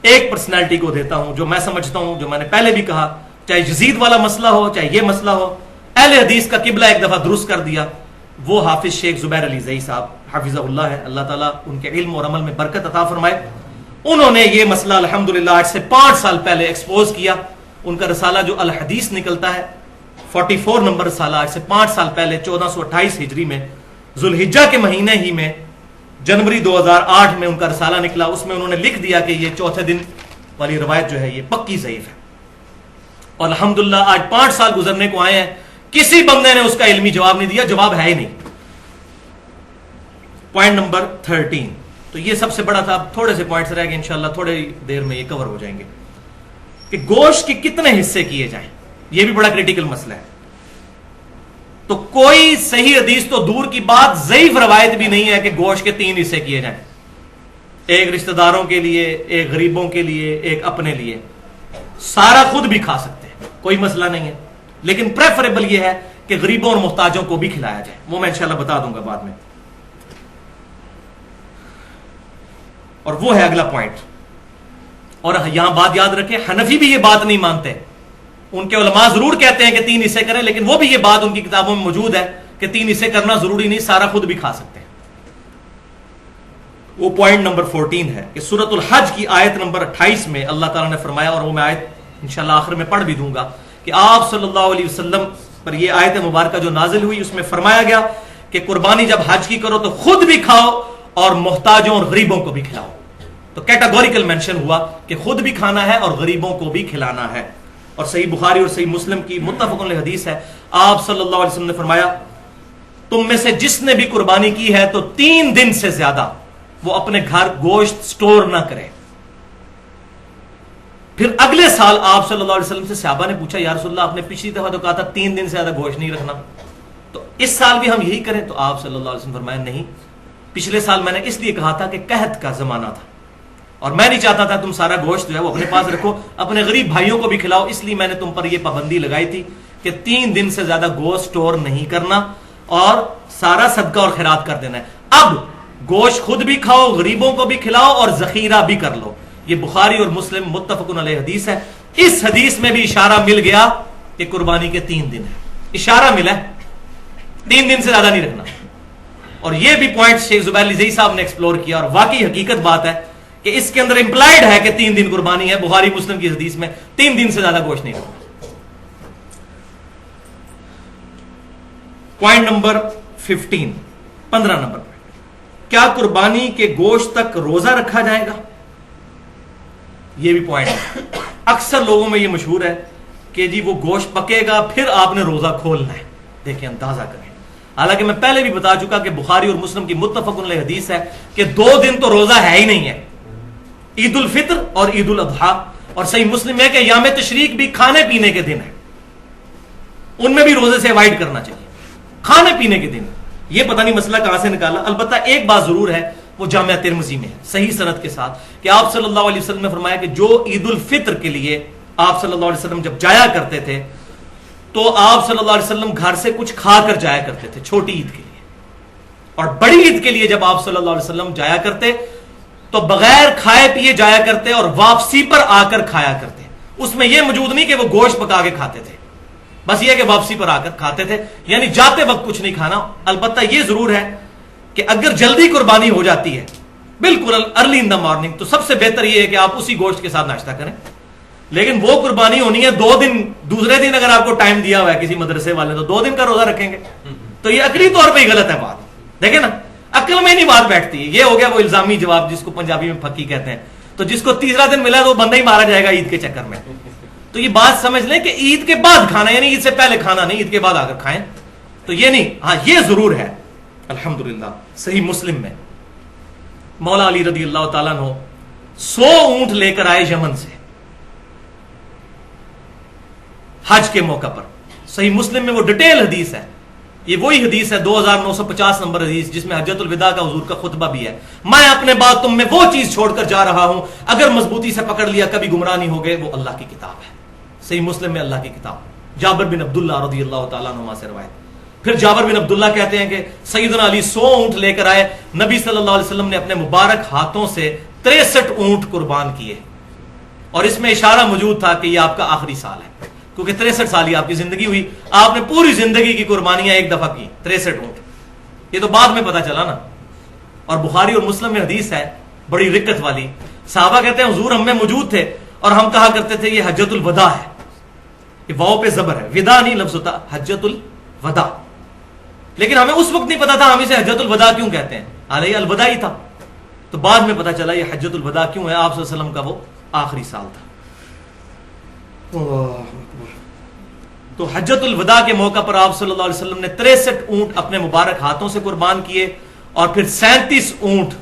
ایک پرسنالٹی کو دیتا ہوں جو میں سمجھتا ہوں، جو میں نے پہلے بھی کہا، چاہے یزید والا مسئلہ ہو چاہے یہ مسئلہ ہو، اہل حدیث کا قبلہ ایک دفعہ درست کر دیا، وہ حافظ شیخ زبیر علی زئی صاحب حفظہ اللہ ہے. اللہ تعالیٰ ان کے علم اور عمل میں برکت عطا فرمائے. انہوں نے یہ مسئلہ الحمدللہ آج سے 5 سال پہلے ایکسپوز کیا. ان کا رسالہ جو الحدیث نکلتا ہے 44 نمبر رسالہ، آج سے 5 سال پہلے 1428 ہجری میں ذوالحجہ کے مہینے ہی میں جنوری 2008 میں ان کا رسالہ نکلا. اس میں انہوں نے لکھ دیا کہ یہ چوتھے دن والی روایت جو ہے یہ پکی ضعیف ہے. اور الحمدللہ آج 5 سال گزرنے کو آئے ہیں، کسی بندے نے اس کا علمی جواب نہیں دیا، جواب ہے ہی نہیں. Point number 13. تو یہ سب سے بڑا تھا. اب تھوڑے سے پوائنٹس رہ گئے، انشاءاللہ تھوڑی دیر میں یہ کور ہو جائیں گے. کہ گوشت کے کتنے حصے کیے جائیں، یہ بھی بڑا کریٹیکل مسئلہ ہے. تو کوئی صحیح حدیث تو دور کی بات، ضعیف روایت بھی نہیں ہے کہ گوشت کے 3 حصے کیے جائیں، ایک رشتہ داروں کے لیے، ایک غریبوں کے لیے، ایک اپنے لیے. سارا خود بھی کھا سکتے ہیں، کوئی مسئلہ نہیں ہے، لیکن پریفریبل یہ ہے کہ غریبوں اور محتاجوں کو بھی کھلایا جائے. وہ میں انشاءاللہ بتا دوں گا بعد میں. اور وہ ہے اگلا پوائنٹ. اور یہاں بات یاد رکھیں، حنفی بھی یہ بات نہیں مانتے. ان کے علماء ضرور کہتے ہیں کہ 3 حصے کریں، لیکن وہ بھی یہ بات ان کی کتابوں میں موجود ہے کہ 3 حصے کرنا ضروری نہیں، سارا خود بھی کھا سکتے ہیں. وہ پوائنٹ نمبر 14 ہے کہ سورۃ الحج کی آیت نمبر 28 میں اللہ تعالیٰ نے فرمایا، اور وہ میں آیت انشاءاللہ آخر میں پڑھ بھی دوں گا، کہ آپ صلی اللہ علیہ وسلم پر یہ آیت مبارکہ جو نازل ہوئی اس میں فرمایا گیا کہ قربانی جب حج کی کرو تو خود بھی کھاؤ اور محتاجوں اور غریبوں کو بھی کھلاؤ. تو کیٹاگوریکل مینشن ہوا کہ خود بھی کھانا ہے اور غریبوں کو بھی کھلانا ہے. اور صحیح بخاری اور صحیح مسلم کی متفق علیہ حدیث ہے، آپ صلی اللہ علیہ وسلم نے فرمایا، تم میں سے جس نے بھی قربانی کی ہے تو 3 دن سے زیادہ وہ اپنے گھر گوشت سٹور نہ کرے. پھر اگلے سال آپ صلی اللہ علیہ وسلم سے صحابہ نے پوچھا، یا رسول اللہ آپ نے پچھلی دفعہ تو کہا تھا 3 دن سے زیادہ گوشت نہیں رکھنا، تو اس سال بھی ہم یہی کریں؟ تو آپ صلی اللہ علیہ وسلم فرمایا، نہیں، پچھلے سال میں نے اس لیے کہا تھا کہ قحط کا زمانہ تھا اور میں نہیں چاہتا تھا تم سارا گوشت جو ہے وہ اپنے پاس رکھو، اپنے غریب بھائیوں کو بھی کھلاؤ، اس لیے میں نے تم پر یہ پابندی لگائی تھی کہ 3 دن سے زیادہ گوشت سٹور نہیں کرنا اور سارا صدقہ اور خیرات کر دینا ہے. اب گوشت خود بھی کھاؤ، غریبوں کو بھی کھلاؤ اور ذخیرہ بھی کر لو. یہ بخاری اور مسلم متفق علیہ حدیث ہے. اس حدیث میں بھی اشارہ مل گیا کہ قربانی کے 3 دن ہے، اشارہ ملا ہے 3 دن سے زیادہ نہیں رکھنا. اور یہ بھی پوائنٹ شیخ زبیر علی زئی صاحب نے ایکسپلور کیا، اور واقعی حقیقت بات ہے کہ اس کے اندر امپلائڈ ہے کہ 3 دن قربانی ہے. بخاری مسلم کی حدیث میں 3 دن سے زیادہ گوشت نہیں رکھنا. پوائنٹ نمبر 15 نمبر، کیا قربانی کے گوشت تک روزہ رکھا جائے گا؟ یہ بھی پوائنٹ ہے. اکثر لوگوں میں یہ مشہور ہے کہ جی وہ گوشت پکے گا پھر آپ نے روزہ کھولنا ہے. دیکھیں اندازہ کریں، حالانکہ میں پہلے بھی بتا چکا کہ بخاری اور مسلم کی متفق علیہ حدیث ہے کہ 2 دن تو روزہ ہے ہی نہیں ہے، عید الفطر اور عید الاضحیٰ. اور صحیح مسلم ہے کہ یوم تشریق بھی کھانے پینے کے دن ہے، ان میں بھی روزے سے اوائڈ کرنا چاہیے. کھانے پینے کے دن یہ پتہ نہیں مسئلہ کہاں سے نکالا. البتہ ایک بات ضرور ہے، وہ جامعہ ترمذی میں ہے صحیح سند کے ساتھ، کہ آپ صلی اللہ علیہ وسلم نے فرمایا کہ جو عید الفطر کے لیے آپ صلی اللہ علیہ وسلم جب جایا کرتے تھے تو آپ صلی اللہ علیہ وسلم گھر سے کچھ کھا کر جایا کرتے تھے چھوٹی عید کے لیے، اور بڑی عید کے لیے جب آپ صلی اللہ علیہ وسلم جایا کرتے تو بغیر کھائے پیے جایا کرتے اور واپسی پر آ کر کھایا کرتے. اس میں یہ موجود نہیں کہ وہ گوشت پکا کے کھاتے تھے، بس یہ کہ واپسی پر آ کر کھاتے تھے، یعنی جاتے وقت کچھ نہیں کھانا. البتہ یہ ضرور ہے کہ اگر جلدی قربانی ہو جاتی ہے بالکل ارلی ان دا مارننگ، تو سب سے بہتر یہ ہے کہ آپ اسی گوشت کے ساتھ ناشتہ کریں. لیکن وہ قربانی ہونی ہے 2 دن، دوسرے دن اگر آپ کو ٹائم دیا ہوا ہے کسی مدرسے والے تو 2 دن کا روزہ رکھیں گے، تو یہ عقلی طور پہ ہی غلط ہے بات. دیکھیں نا، عقل میں نہیں بات بیٹھتی. یہ ہو گیا وہ الزامی جواب جس کو پنجابی میں پھکی کہتے ہیں. تو جس کو تیسرا دن ملا تو وہ بندہ ہی مارا جائے گا عید کے چکر میں. تو یہ بات سمجھ لیں کہ عید کے بعد کھانا، یعنی عید سے پہلے کھانا نہیں، عید کے بعد آ کر کھائیں. تو یہ نہیں. ہاں یہ ضرور ہے الحمدللہ صحیح مسلم میں مولا علی رضی اللہ تعالیٰ عنہ 100 اونٹ لے کر آئے یمن سے حج کے موقع پر. صحیح مسلم میں وہ ڈیٹیل حدیث ہے. یہ وہی حدیث ہے 2950 نمبر حدیث جس میں حجۃ الوداع کا حضور کا خطبہ بھی ہے. میں اپنے بعد تم میں وہ چیز چھوڑ کر جا رہا ہوں، اگر مضبوطی سے پکڑ لیا کبھی گمراہ نہیں ہو گئے. وہ اللہ کی کتاب ہے. صحیح مسلم میں اللہ کی کتاب. جابر بن عبداللہ رضی اللہ تعالیٰ عنہ سے روایت. پھر جابر بن عبداللہ کہتے ہیں کہ سیدنا علی 100 اونٹ لے کر آئے. نبی صلی اللہ علیہ وسلم نے اپنے مبارک ہاتھوں سے 63 اونٹ قربان کیے، اور اس میں اشارہ موجود تھا کہ یہ آپ کا آخری سال ہے، کیونکہ 63 سال ہی آپ کی زندگی ہوئی. آپ نے پوری زندگی کی قربانیاں ایک دفعہ کی 63 اونٹ. یہ تو بعد میں پتا چلا نا. اور بخاری اور مسلم میں حدیث ہے بڑی رکت والی. صحابہ کہتے ہیں حضور ہم میں موجود تھے اور ہم کہا کرتے تھے یہ حجۃ الوداع ہے. یہ واو پہ زبر ہے، ودا نہیں لفظ ہوتا، حجۃ الوداع. لیکن ہمیں اس وقت نہیں پتا تھا ہم اسے حجۃ الوداع کیوں کہتے ہیں، حالانکہ یہ الوداع ہی تھا. تو بعد میں پتا چلا یہ حجۃ الوداع کیوں ہے، آپ صلی اللہ علیہ وسلم کا وہ آخری سال تھا. تو حجۃ الوداع کے موقع پر آپ صلی اللہ علیہ وسلم نے 63 اونٹ اپنے مبارک ہاتھوں سے قربان کیے، اور پھر 37 اونٹ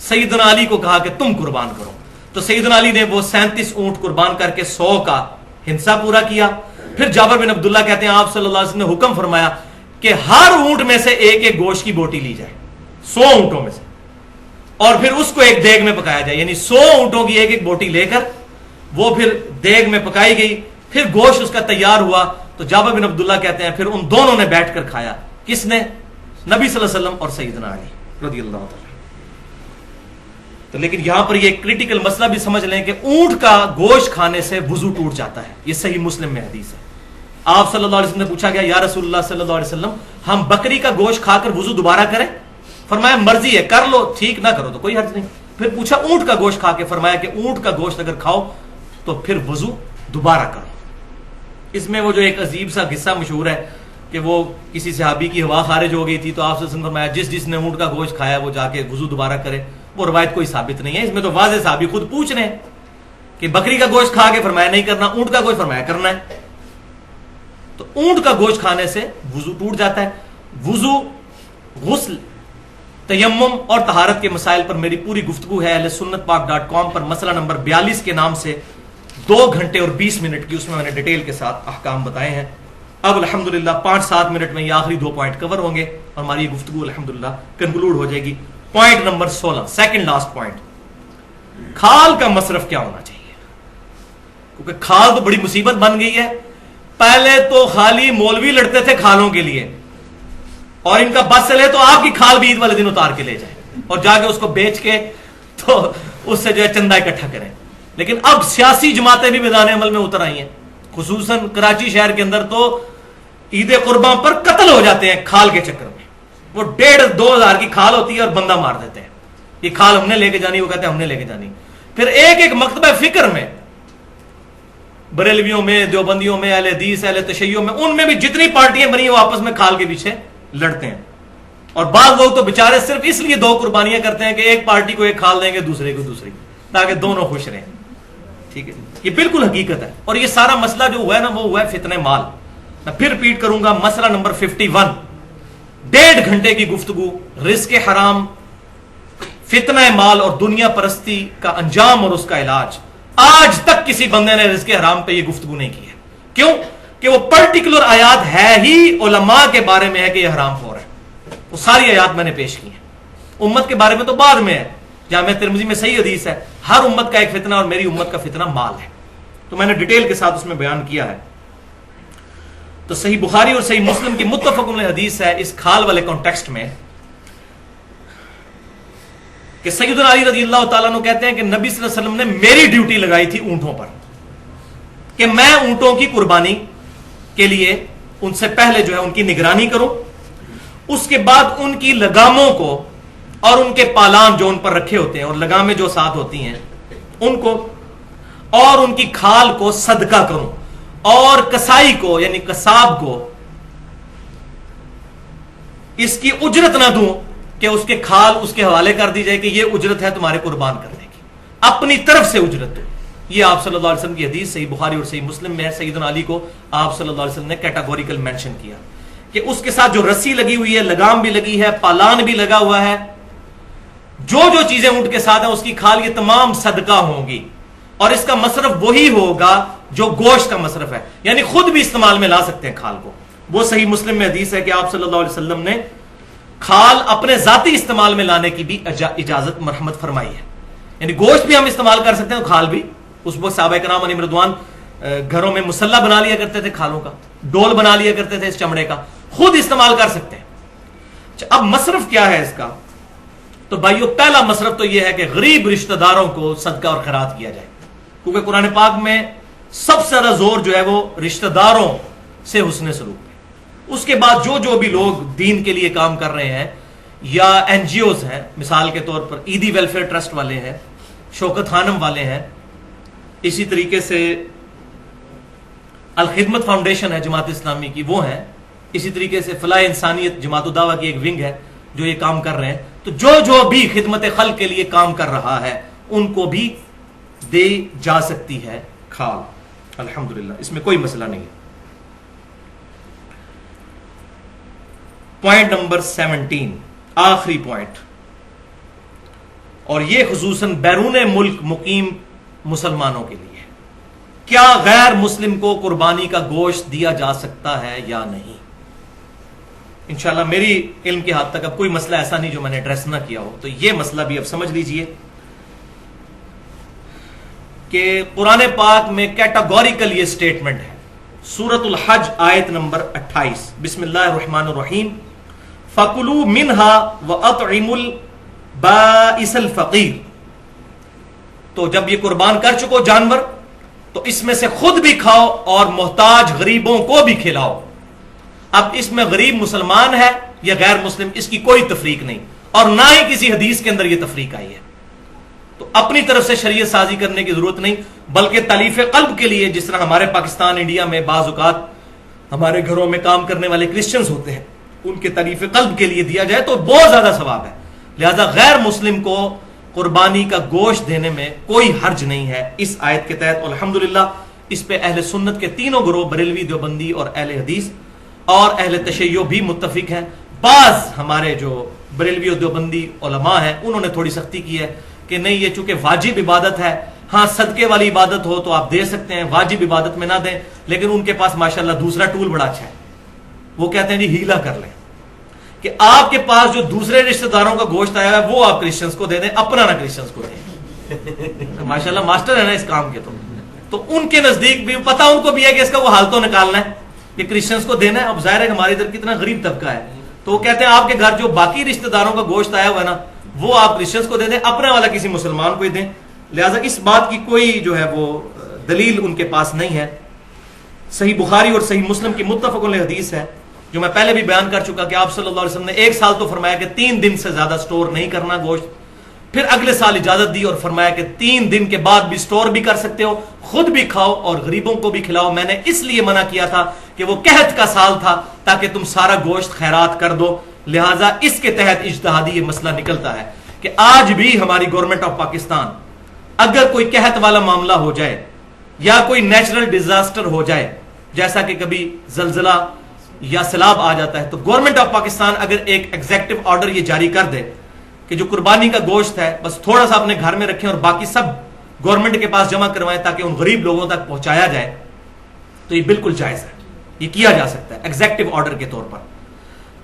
سیدنا علی کو کہا کہ تم قربان کرو. تو سیدنا علی نے وہ 37 اونٹ قربان کر کے 100 کا ہنسا پورا کیا. پھر جابر بن عبداللہ کہتے ہیں آپ صلی اللہ علیہ وسلم نے حکم فرمایا کہ ہر اونٹ میں سے ایک ایک گوشت کی بوٹی لی جائے 100 اونٹوں میں سے, اور پھر اس کو ایک دیگ میں پکایا جائے, یعنی 100 اونٹوں کی ایک ایک بوٹی لے کر وہ پھر دیگ میں پکائی گئی. پھر گوشت اس کا تیار ہوا تو جابر بن عبداللہ کہتے ہیں پھر ان دونوں نے بیٹھ کر کھایا. کس نے؟ نبی صلی اللہ علیہ وسلم اور سیدنا علی رضی اللہ تعالی. تو لیکن یہاں پر یہ ایک کریٹیکل مسئلہ بھی سمجھ لیں کہ اونٹ کا گوشت کھانے سے وضو ٹوٹ جاتا ہے. یہ صحیح مسلم میں حدیث ہے. آپ صلی اللہ علیہ وسلم نے پوچھا گیا یا رسول اللہ صلی اللہ علیہ وسلم ہم بکری کا گوشت کھا کر وضو دوبارہ کریں؟ فرمایا مرضی ہے, کر لو, ٹھیک نہ کرو تو کوئی حرج نہیں. پھر پوچھا اونٹ کا گوشت کھا کے, فرمایا کہ اونٹ کا گوشت اگر کھاؤ تو پھر وضو دوبارہ کرو. اس میں وہ جو ایک عجیب سا قصہ مشہور ہے کہ وہ کسی صحابی کی ہوا خارج ہو گئی تھی تو آپ صلی اللہ علیہ وسلم نے فرمایا جس نے اونٹ کا گوشت کھایا وہ جا کے وضو دوبارہ کرے. وہ روایت کوئی ثابت نہیں ہے. اس میں تو واضح صحابی خود پوچھ رہے ہیں کہ بکری کا گوشت کھا کے, فرمایا نہیں کرنا. اونٹ کا گوشت, فرمایا کرنا ہے. تو اونٹ کا گوشت کھانے سے وضو ٹوٹ جاتا ہے. وضو, غسل, تیمم اور طہارت کے مسائل پر میری پوری گفتگو ہے ahlsunnatpak.com پر, مسئلہ نمبر 42 کے نام سے 2 گھنٹے اور 20 منٹ کی, اس میں نے ڈیٹیل کے ساتھ احکام بتائے ہیں. اب الحمدللہ 5-7 منٹ میں یہ آخری 2 پوائنٹ کور ہوں گے اور ہماری یہ گفتگو الحمدللہ کنکلوڈ ہو جائے گی. Point number 16, second last point, کھال کا مصرف کیا ہونا چاہیے؟ کیونکہ کھال تو بڑی مصیبت بن گئی ہے. پہلے تو خالی مولوی لڑتے تھے کھالوں کے لیے, اور ان کا بس چلے تو آپ کی کھال بھی عید والے دن اتار کے لے جائیں اور جا کے اس کو بیچ کے تو اس سے جو ہے چندہ اکٹھا کریں. لیکن اب سیاسی جماعتیں بھی میدان عمل میں اتر آئی ہیں, خصوصاً کراچی شہر کے اندر تو عید قرباں پر قتل ہو جاتے ہیں کھال کے چکر میں. وہ 1,500-2 ہزار کی کھال ہوتی ہے اور بندہ مار دیتے ہیں, یہ کھال ہم نے لے کے جانی, وہ کہتے ہیں ہم نے لے کے جانی. پھر ایک ایک مکتبہ فکر میں, بریلویوں میں, دیوبندیوں میں, اہل حدیث, اہل تشیع میں, ان میں بھی جتنی پارٹیاں بنی ہیں وہ آپس میں کھال کے پیچھے لڑتے ہیں. اور بعض لوگ تو بےچارے صرف اس لیے 2 قربانیاں کرتے ہیں کہ ایک پارٹی کو ایک کھال دیں گے, دوسرے کو دوسری, تاکہ دونوں خوش رہیں. ٹھیک ہے, یہ بالکل حقیقت ہے. اور یہ سارا مسئلہ جو ہوا ہے نا وہ ہوا ہے فتنہ مال. میں پھر ریپیٹ کروں گا, مسئلہ نمبر 51, 1.5 گھنٹے کی گفتگو, رزق حرام, فتنہ مال اور دنیا پرستی کا انجام اور اس کا علاج. آج تک کسی بندے نے رزق حرام پہ یہ گفتگو نہیں کی ہے. کیوں؟ کہ وہ پرٹیکولر آیات ہے ہی علماء کے بارے میں ہے کہ یہ حرام ہو رہا ہے. وہ ساری آیات میں نے پیش کی ہیں. امت کے بارے میں تو بعد میں ہے, جامعہ ترمذی میں صحیح حدیث ہے, ہر امت کا ایک فتنہ اور میری امت کا فتنہ مال ہے. تو میں نے ڈیٹیل کے ساتھ اس میں بیان کیا ہے. تو صحیح بخاری اور صحیح مسلم کی متفق علیہ حدیث ہے اس کھال والے کانٹیکسٹ میں کہ سیدنا علی رضی اللہ تعالیٰ عنہ کہتے ہیں کہ نبی صلی اللہ علیہ وسلم نے میری ڈیوٹی لگائی تھی اونٹوں پر کہ میں اونٹوں کی قربانی کے لیے ان سے پہلے جو ہے ان کی نگرانی کروں, اس کے بعد ان کی لگاموں کو اور ان کے پالان جو ان پر رکھے ہوتے ہیں اور لگامیں جو ساتھ ہوتی ہیں ان کو اور ان کی کھال کو صدقہ کروں, اور کسائی کو یعنی قصاب کو اس کی اجرت نہ دوں کہ اس کے کھال اس کے حوالے کر دی جائے کہ یہ اجرت ہے تمہارے قربان کرنے کی, اپنی طرف سے اجرت دو. یہ آپ صلی اللہ علیہ وسلم کی حدیث صحیح بخاری اور صحیح مسلم میں ہے. سیدنا علی کو آپ صلی اللہ علیہ وسلم نے کیٹاگوریکل مینشن کیا کہ اس کے ساتھ جو رسی لگی ہوئی ہے, لگام بھی لگی ہے, پالان بھی لگا ہوا ہے, جو جو چیزیں اونٹ کے ساتھ ہیں اس کی کھال یہ تمام صدقہ ہوں گی, اور اس کا مصرف وہی ہوگا جو گوشت کا مصرف ہے, یعنی خود بھی استعمال میں لا سکتے ہیں کھال کو. وہ صحیح مسلم میں حدیث ہے کہ آپ صلی اللہ علیہ وسلم نے کھال اپنے ذاتی استعمال میں لانے کی بھی اجازت مرحمت فرمائی ہے. یعنی گوشت بھی ہم استعمال کر سکتے ہیں, کھال بھی. اس وقت صحابہ کرام علیہم رضوان گھروں میں مسلح بنا لیا کرتے تھے کھالوں کا, ڈول بنا لیا کرتے تھے اس چمڑے کا, خود استعمال کر سکتے ہیں. اب مصرف کیا ہے اس کا؟ تو بھائیو پہلا مصرف تو یہ ہے کہ غریب رشتہ داروں کو صدقہ اور خیرات کیا جائے, کیونکہ قرآن پاک میں سب سے زیادہ زور جو ہے وہ رشتہ داروں سے حسن سلوک ہے. اس کے بعد جو بھی لوگ دین کے لیے کام کر رہے ہیں یا این جی اوز ہیں, مثال کے طور پر عیدی ویلفیئر ٹرسٹ والے ہیں, شوکت خانم والے ہیں, اسی طریقے سے الخدمت فاؤنڈیشن ہے جماعت اسلامی کی, وہ ہیں, اسی طریقے سے فلاح انسانیت جماعت الدعوہ کی ایک ونگ ہے جو یہ کام کر رہے ہیں. تو جو بھی خدمت خلق کے لیے کام کر رہا ہے ان کو بھی دے جا سکتی ہے کھال, الحمدللہ, اس میں کوئی مسئلہ نہیں ہے. پوائنٹ نمبر 17, آخری پوائنٹ, اور یہ خصوصاً بیرون ملک مقیم مسلمانوں کے لیے، کیا غیر مسلم کو قربانی کا گوشت دیا جا سکتا ہے یا نہیں؟ انشاءاللہ میری علم کے حد تک اب کوئی مسئلہ ایسا نہیں جو میں نے ایڈریس نہ کیا ہو، تو یہ مسئلہ بھی اب سمجھ لیجئے کہ قرآن پاک میں کیٹاگوریکل یہ سٹیٹمنٹ ہے، سورۃ الحج آیت نمبر 28، بسم اللہ الرحمن الرحیم، فَكُلُوا مِنْهَا وَأَطْعِمُوا الْبَائِسَ الْفَقِيرَ۔ تو جب یہ قربان کر چکو جانور تو اس میں سے خود بھی کھاؤ اور محتاج غریبوں کو بھی کھلاؤ۔ اب اس میں غریب مسلمان ہے یا غیر مسلم، اس کی کوئی تفریق نہیں، اور نہ ہی کسی حدیث کے اندر یہ تفریق آئی ہے، تو اپنی طرف سے شریعت سازی کرنے کی ضرورت نہیں، بلکہ تالیف قلب کے لیے، جس طرح ہمارے پاکستان انڈیا میں بعض اوقات ہمارے گھروں میں کام کرنے والے کرسچنز ہوتے ہیں، ان کے تالیف قلب کے لیے دیا جائے تو بہت زیادہ ثواب ہے۔ لہذا غیر مسلم کو قربانی کا گوشت دینے میں کوئی حرج نہیں ہے اس آیت کے تحت، الحمدللہ اس پہ اہل سنت کے تینوں گروہ، بریلوی، دیوبندی اور اہل حدیث اور اہل تشیع بھی متفق ہیں۔ بعض ہمارے جو بریلوی اور دیوبندی علماء ہیں انہوں نے تھوڑی سختی کی ہے کہ نہیں، یہ چونکہ واجب عبادت ہے، ہاں صدقے والی عبادت ہو تو آپ دے سکتے ہیں، واجب عبادت میں نہ دیں، لیکن ان کے پاس ماشاءاللہ دوسرا ٹول بڑا اچھا ہے، وہ کہتے ہیں جی ہیلا کر لیں کہ آپ کے پاس جو دوسرے رشتہ داروں کا گوشت آیا ہے وہ آپ کرسچنز کو دے دیں، اپنا نہ کرسچنز کو دیں۔ ماشاءاللہ ماسٹر ہے نا اس کام کے، تو ان کے نزدیک بھی پتہ ان کو بھی ہے کہ اس کا وہ حال تو نکالنا ہے کہ کرسچنز کو دینا ہے۔ اب ظاہر ہے ہمارے ادھر کتنا غریب طبقہ ہے، تو وہ کہتے ہیں آپ کے گھر جو باقی رشتہ داروں کا گوشت آیا ہوا ہے نا وہ آپ کرسچنز کو دے دیں، اپنا والا کسی مسلمان کو ہی دیں۔ لہٰذا اس بات کی کوئی جو ہے وہ دلیل ان کے پاس نہیں ہے۔ صحیح بخاری اور صحیح مسلم کی متفق علیہ حدیث ہے جو میں پہلے بھی بیان کر چکا کہ آپ صلی اللہ علیہ وسلم نے ایک سال تو فرمایا کہ 3 دن سے زیادہ سٹور نہیں کرنا گوشت، پھر اگلے سال اجازت دی اور فرمایا کہ 3 دن کے بعد بھی سٹور بھی کر سکتے ہو، خود بھی کھاؤ اور غریبوں کو بھی کھلاؤ۔ میں نے اس لیے منع کیا تھا کہ وہ قحط کا سال تھا تاکہ تم سارا گوشت خیرات کر دو، لہٰذا اس کے تحت اجتہادی یہ مسئلہ نکلتا ہے کہ آج بھی ہماری گورنمنٹ آف پاکستان اگر کوئی قحط والا معاملہ ہو جائے یا کوئی نیچرل ڈیزاسٹر ہو جائے، جیسا کہ کبھی زلزلہ یا سیلاب آ جاتا ہے، تو گورنمنٹ آف پاکستان اگر ایک ایگزیکٹو آرڈر یہ جاری کر دے کہ جو قربانی کا گوشت ہے بس تھوڑا سا اپنے گھر میں رکھیں اور باقی سب گورنمنٹ کے پاس جمع کروائیں تاکہ ان غریب لوگوں تک پہنچایا جائے، تو یہ بالکل جائز ہے، یہ کیا جا سکتا ہے ایگزیکٹو آرڈر کے طور پر۔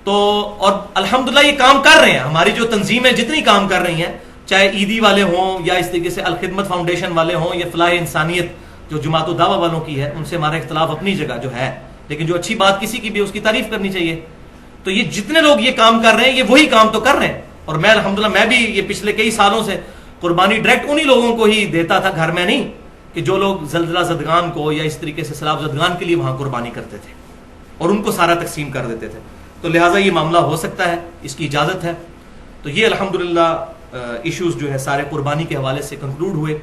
تو اور الحمدللہ یہ کام کر رہے ہیں، ہماری جو تنظیمیں جتنی کام کر رہی ہیں، چاہے عیدی والے ہوں یا اس طریقے سے الخدمت فاؤنڈیشن والے ہوں یا فلاح انسانیت جو جماعت الدعوہ والوں کی ہے، ان سے ہمارا اختلاف اپنی جگہ جو ہے، لیکن جو اچھی بات کسی کی بھی اس کی تعریف کرنی چاہیے۔ تو یہ جتنے لوگ یہ کام کر رہے ہیں یہ وہی کام تو کر رہے ہیں، اور میں الحمدللہ میں بھی یہ پچھلے کئی سالوں سے قربانی ڈائریکٹ انہی لوگوں کو ہی دیتا تھا، گھر میں نہیں، کہ جو لوگ زلزلہ زدگان کو یا اس طریقے سے سیلاب زدگان کے لیے وہاں قربانی کرتے تھے اور ان کو سارا تقسیم کر دیتے تھے۔ تو لہٰذا یہ معاملہ ہو سکتا ہے، اس کی اجازت ہے۔ تو یہ الحمدللہ ایشوز جو ہے سارے قربانی کے حوالے سے کنکلوڈ ہوئے۔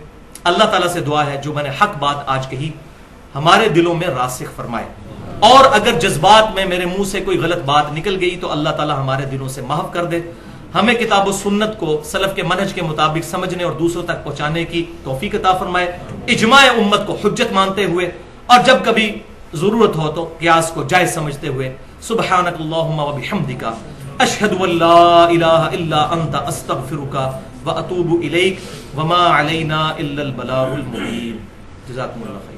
اللہ تعالیٰ سے دعا ہے جو میں نے حق بات آج کہی ہمارے دلوں میں راسخ فرمائے، اور اگر جذبات میں میرے منہ سے کوئی غلط بات نکل گئی تو اللہ تعالیٰ ہمارے دلوں سے معاف کر دے، ہمیں کتاب و سنت کو سلف کے منہج کے مطابق سمجھنے اور دوسروں تک پہنچانے کی توفیق عطا فرمائے، اجماع امت کو حجت مانتے ہوئے، اور جب کبھی ضرورت ہو تو قیاس کو جائز سمجھتے ہوئے۔ سبحانک اللہم و بحمدک، اشہد ان لا الہ الا انت، استغفرک و اتوب الیک، وما علینا الا البلاغ المبین۔ جزاکم اللہ خیر۔